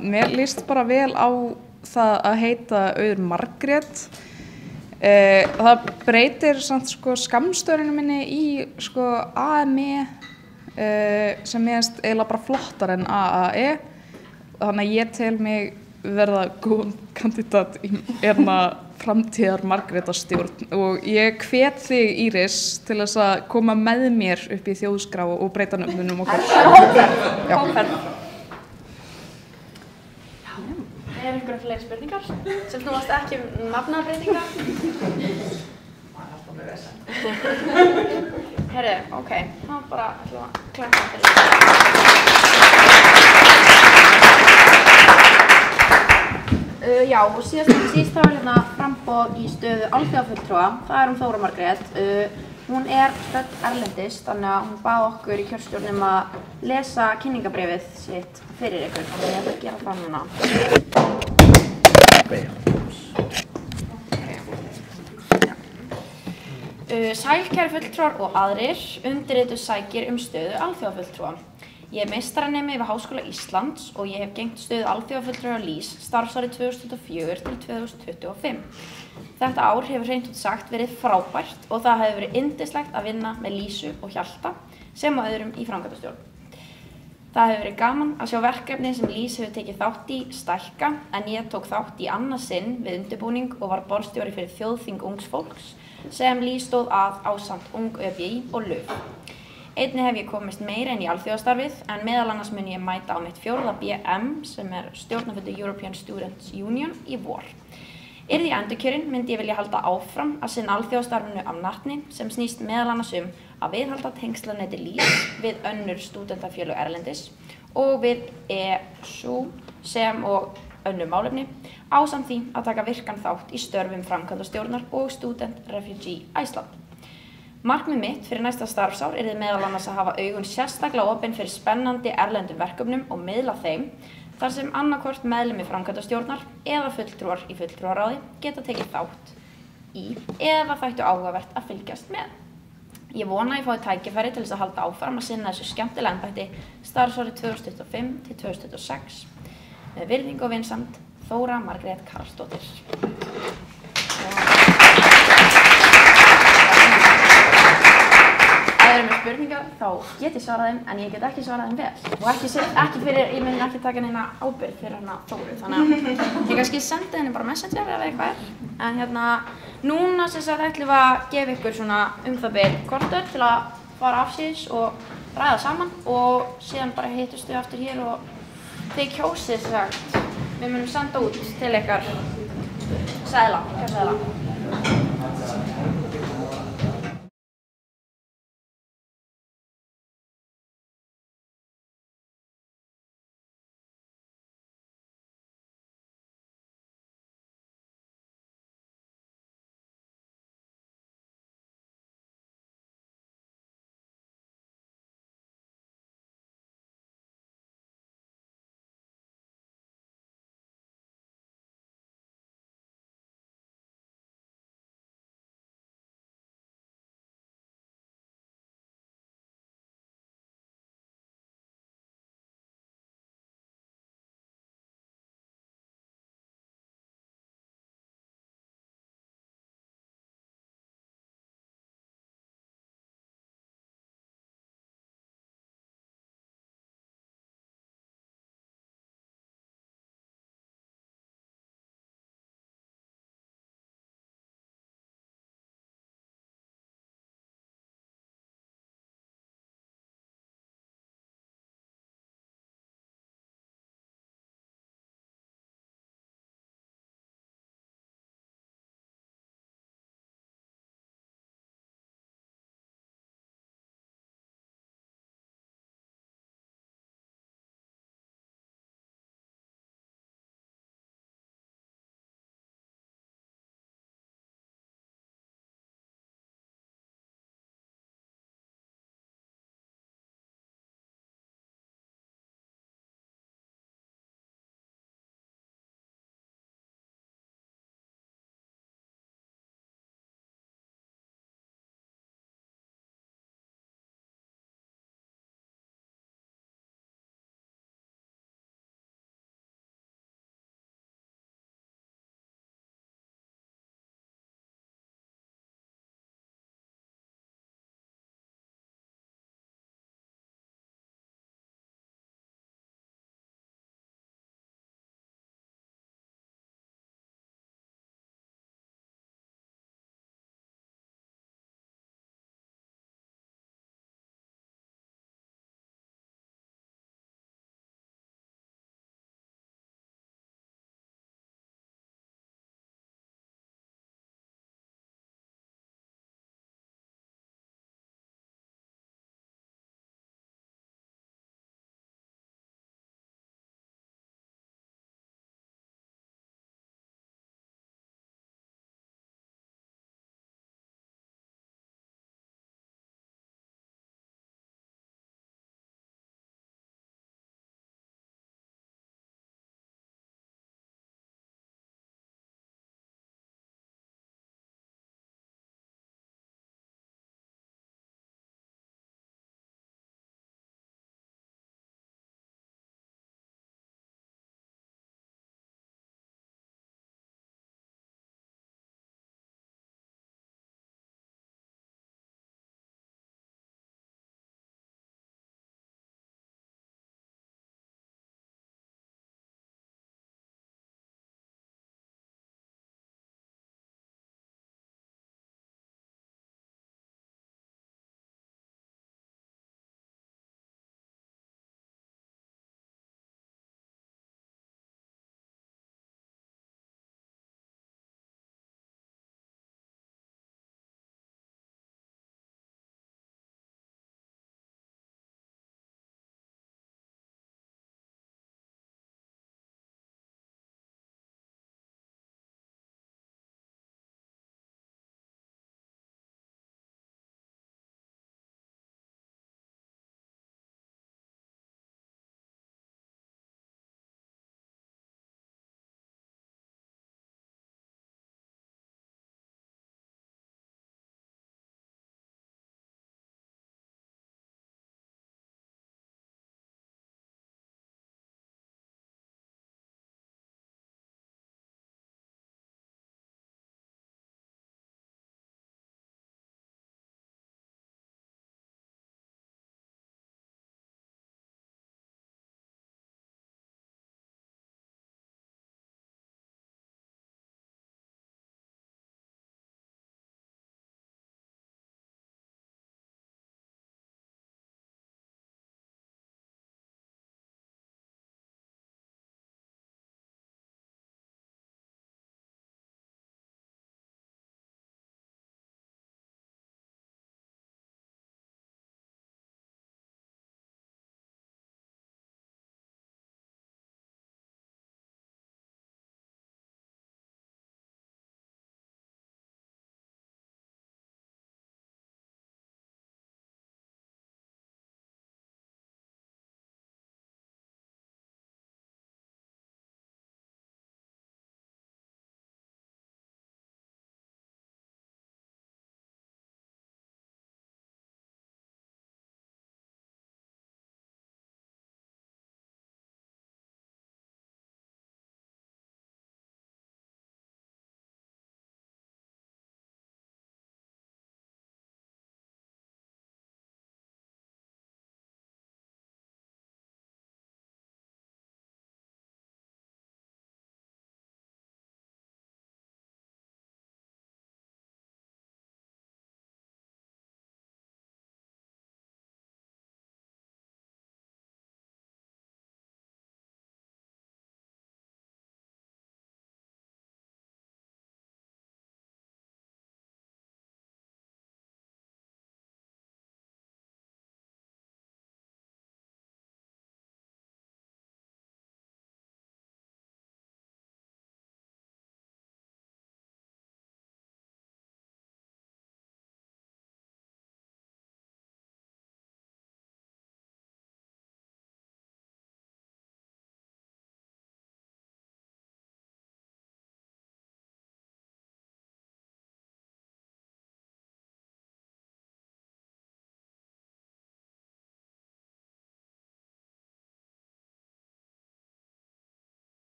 mér líst bara vel á það að heita Auður Margrét. Það breytir samt sko skammstörinu minni í sko AME sem mér finnst eiginlega bara flottar en AAE. Þannig að ég tel mig verða góðan kandidat í framtíðar Margrétarstjórn og ég hvet þig Íris til þess að koma með mér upp í þjóðskrá og breyta nöfnunum okkar. Hóferð. Er einhverjar fleiri spurningar sem snúast ekki nafnabreytingar? Það er alltaf með vesen. Herri, ok, þá bara ætlum við að klappa fyrir. Já, og síðast þá er hérna framboð í stöðu alþjóðafulltrúa. Það er Þóra Margrét. Hún er stödd erlendis, þannig að hún bað okkur í kjörstjórn að lesa kynningabréfið sitt fyrir ykkur. Þannig að ég ætla að gera það núna. Sæl kæru fulltrúar og aðrir, undirrituð sækir stöðu alþjóðafulltrúa. Ég er meistaranemi við Háskóla Íslands og ég hef gegnt stöðu alþjóðafulltrúa LÍS starfsárið 2024 til 2025. Þetta ár hefur hreint út sagt verið frábært og það hefur verið yndislegt að vinna með Lísu og Hjalta sem og öðrum í framkvæmdastjórn. Það hefur verið gaman að sjá verkefni sem LÍS hefur tekið þátt í stækka en ég tók þátt í annað sinn við undirbúning og var borðstjóri fyrir þjóðþing ungs fólks sem LÍS stóð að ásamt Ung ÖBÍ og LUF. Einnig hef ég komist meira inn í alþjóðastarfið en meðal annars mun ég mæta á mitt 4. BM sem er stjórnarfundur European Students Union í vor. Yrði ég endurkjörinn myndi ég vilja halda áfram að sinna alþjóðastarfinu af natni sem snýst meðal annars að viðhalda tengslanetti LÍS við önnur stúdentafélög erlendis og við ESU sem og önnur málefni ásamt því að taka virkan þátt í störfum framkvæmdastjórnar og Student Refugee Iceland. Markmið mitt fyrir næsta starfsár yrði meðal annars að hafa augun sérstaklega opin fyrir spennandi erlendum verkefnum og miðla þeim þar sem annarkvort meðlimi framkvæmdastjórnar eða fulltrúar í fulltrúaráði geta tekið þátt í eða þættu áhugavert að fylgjast með. Ég vona að ég fái tækifæri til þess að halda áfram að sinna þessu skemmtilega embætti starfsárið 2025 til 2026 með virðingu og vinsemd Þóra Margrét Karlsdóttir. Ef þeir eru með spurningar þá get ég svarað þeim en ég get ekki svarað þeim vel. Og ekki fyrir, ég mun ekki taka neina ábyrgð fyrir hana Þóru, þannig að ég kannski sendi henni bara messenger eða eitthvað er. En núna sem sagt ætlum við að gefa ykkur svona það bil kortur til að fara afsíðis og ræða saman og síðan bara hittust við aftur hér og þið kjósið sagt. Við munum senda út til ykkar seðla.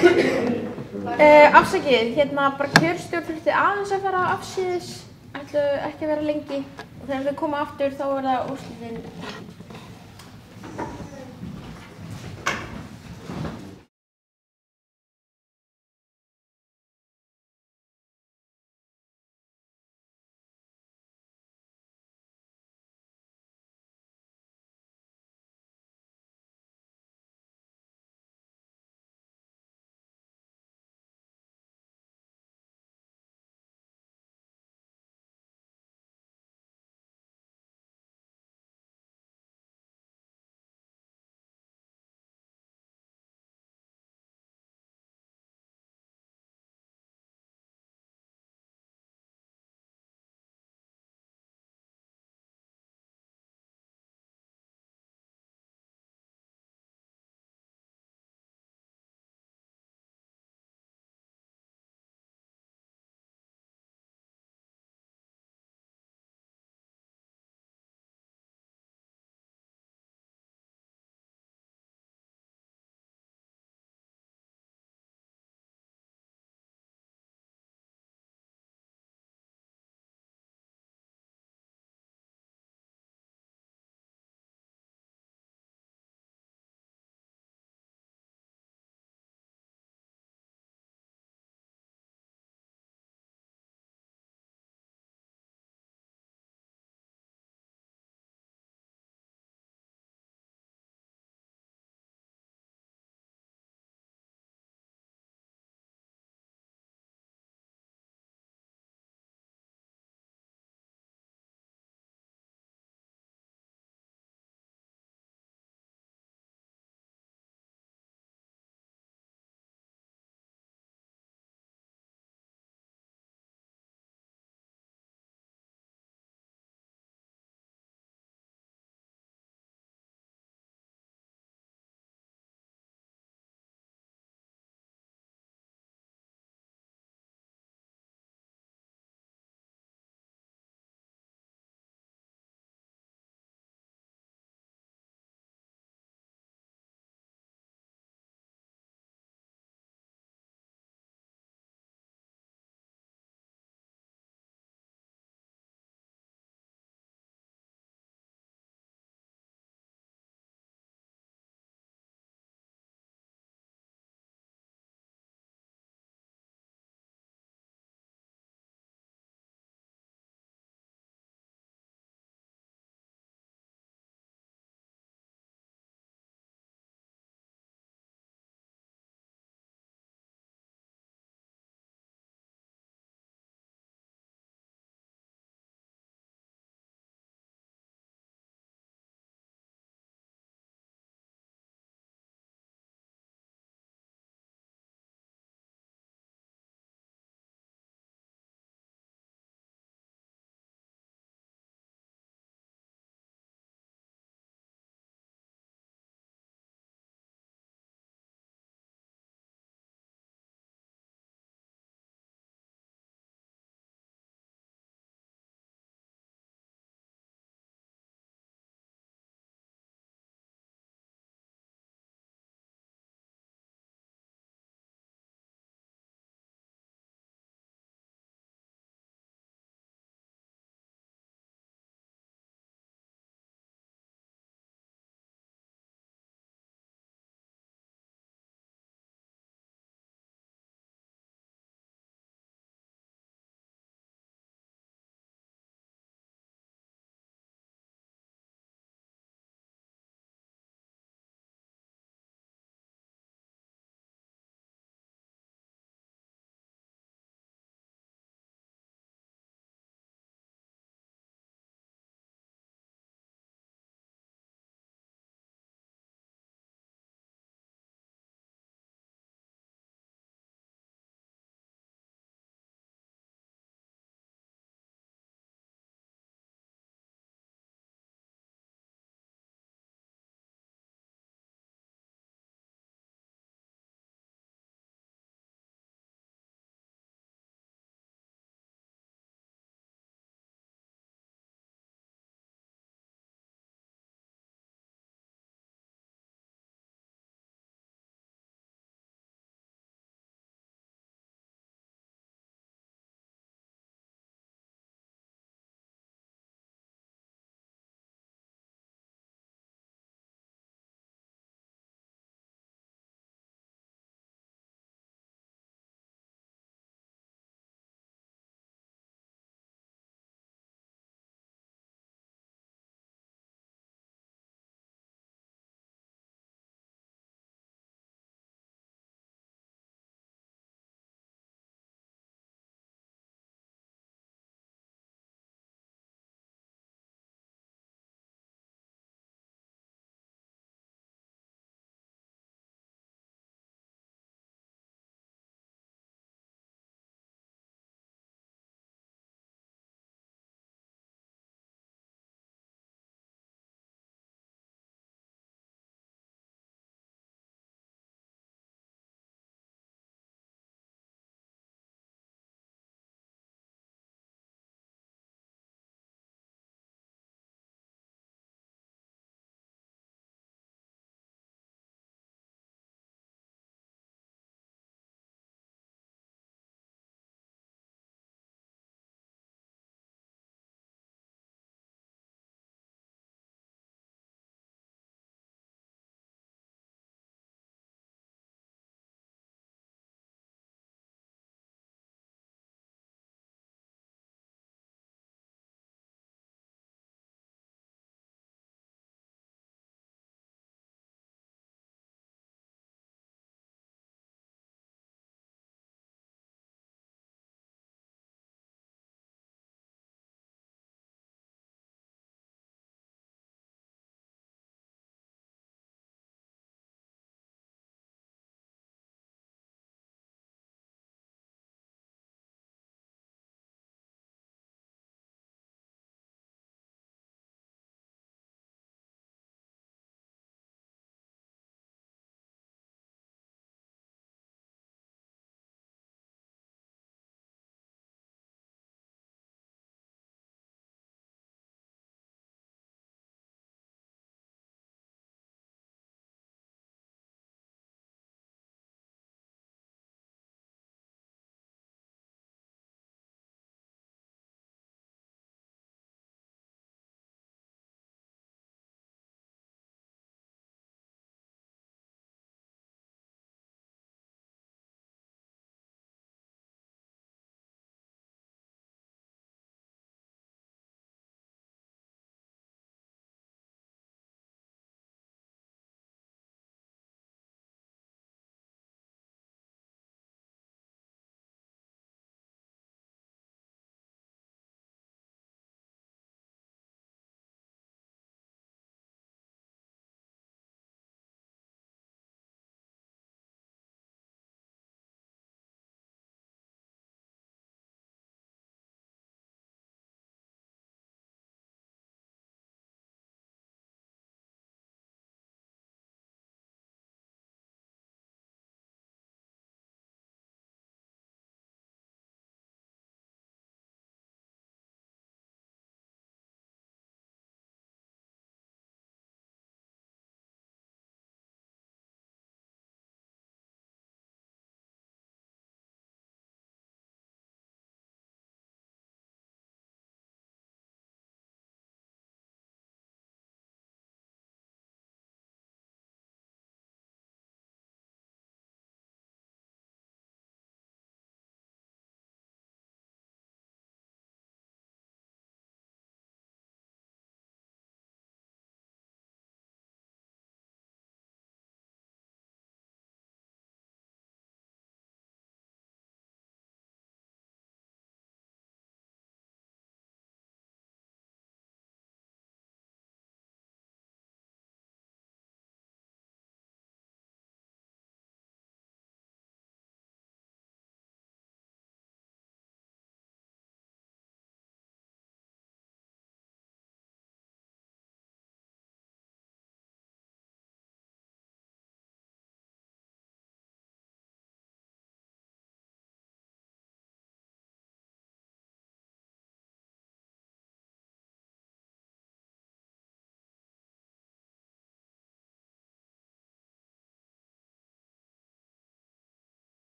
Afsakið, hérna bara kjörstjórn þurfti aðeins að fara afsíðis, ætlu ekki að vera lengi og þegar þau koma aftur þá er það úrslitin.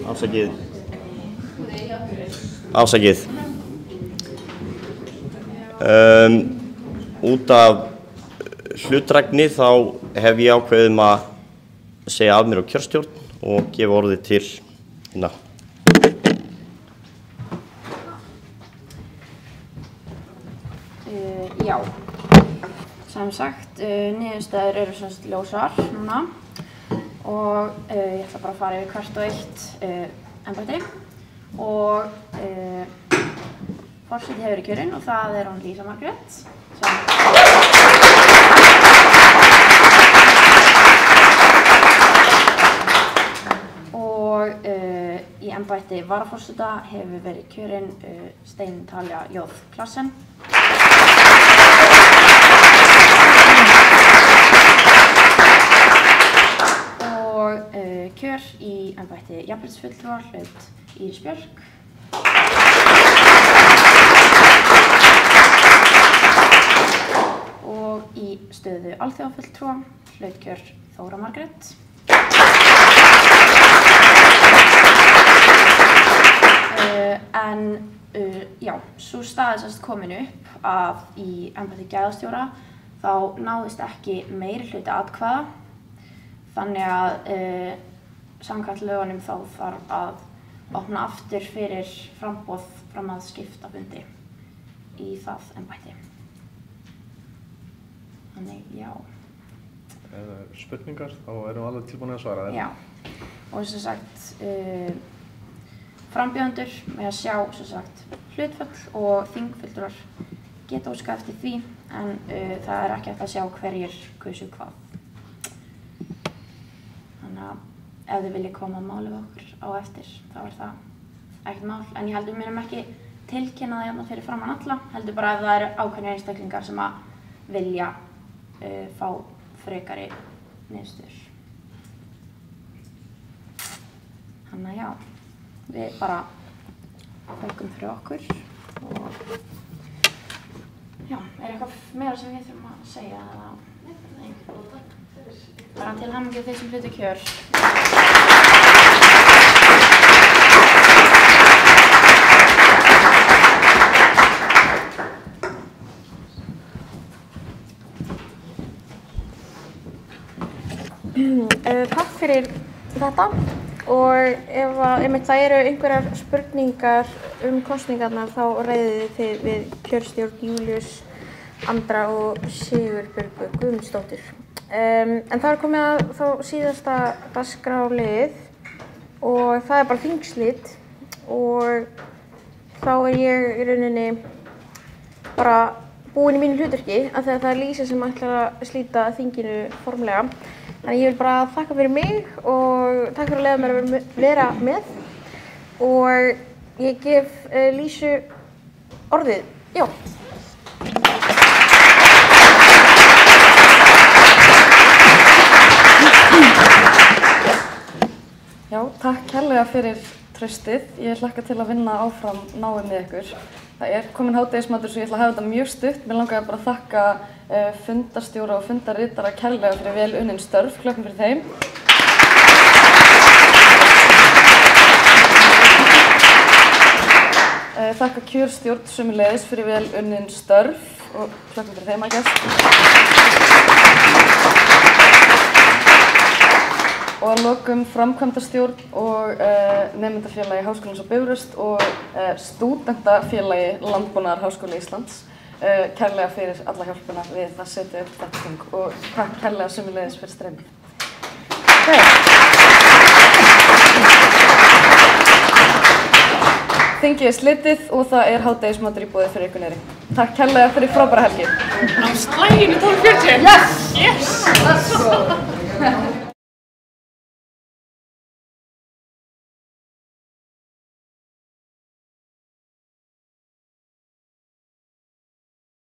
Afsakið. Út af hlutdrægni þá hef ég ákveðið að segja af mér á kjörstjórn og gefa orðið til hérna. Já, sem sagt, niðurstaðir eru sem sagt ljósar núna og ég ætla bara að fara yfir hvert og eitt embætti og forseti hefur verið kjörinn og það er hún Lísa Margrét og í embætti varaforseta hefur verið kjörinn Steinunn Talía J. Claessen og kjör í embætti jafnréttisfulltrúa hlaut Íris Björk og í stöðu alþjóðafulltrúa hlaut kjör Þóra Margrét en já, sú staða sem komin upp að í embætti gæðastjóra þá náðist ekki meiri hluti atkvæða þannig að samkvæmt lögunum þá þarf að opna aftur fyrir framboð fram að skiptafundi í það embætti. Þannig, já. Ef spurningar, þá erum við alveg tilbúin að svara þeim. Já, og sem sagt, frambjóðendur með að sjá sem sagt hlutföll og þingfulltrúar geta óskað eftir því en það er ekki hægt að sjá hverjir kusu hvað. Þannig að ef þið viljið koma að máli við okkur á eftir þá er það ekkert mál en ég heldur við munum ekki tilkynna það hérna fyrir framan alla heldur bara ef það eru ákveðnir einstaklingar sem að vilja fá frekari niðurstöður. Þannig að já, við bara þökkum fyrir okkur og já, er eitthvað meira sem við þurfum að segja eða nei? Bara til hamingju þeir sem hlutu kjör. Takk fyrir þetta og ef það eru einhverjar spurningar kosningarnar þá ræðið þið við kjörstjórn Júlíus Andra og Sigurbjörgu Guðmundsdóttur. En það er komið að þá síðasta dagskrárlið og það er bara þingslit og þá er ég í rauninni bara búin í mínu hlutverki af því að það er Lísa sem ætlar að slíta þinginu formlega. Þannig ég vil bara þakka fyrir mig og takk fyrir að leyfa mér að vera með og ég gef Lísu orðið. Já. Já, takk kærlega fyrir traustið. Ég hlakka til að vinna áfram náið með ykkur. Það er komin hádegismatur svo ég ætla að hafa þetta mjög stutt. Mér langaði bara að þakka fundarstjóra og fundarritara kærlega fyrir vel unnin störf. Klöppum fyrir þeim. Þakka kjörstjórn sömuleiðis fyrir vel unnin störf og klöppum fyrir þeim að gæst. Og að lokum framkvæmdastjórn og nemendafélagi Háskólans á Bifröst og stúdentafélagi Landbúnaðarháskóla Íslands kærlega fyrir alla hjálpuna við að setja upp þetta þing og takk kærlega sömuleiðis fyrir streymið. Þingið er slitið og það er hádegismatur í boði fyrir ykkur niðri. Takk kærlega fyrir frábæra helgi. Á slaginu 12:40! Yes! Yes!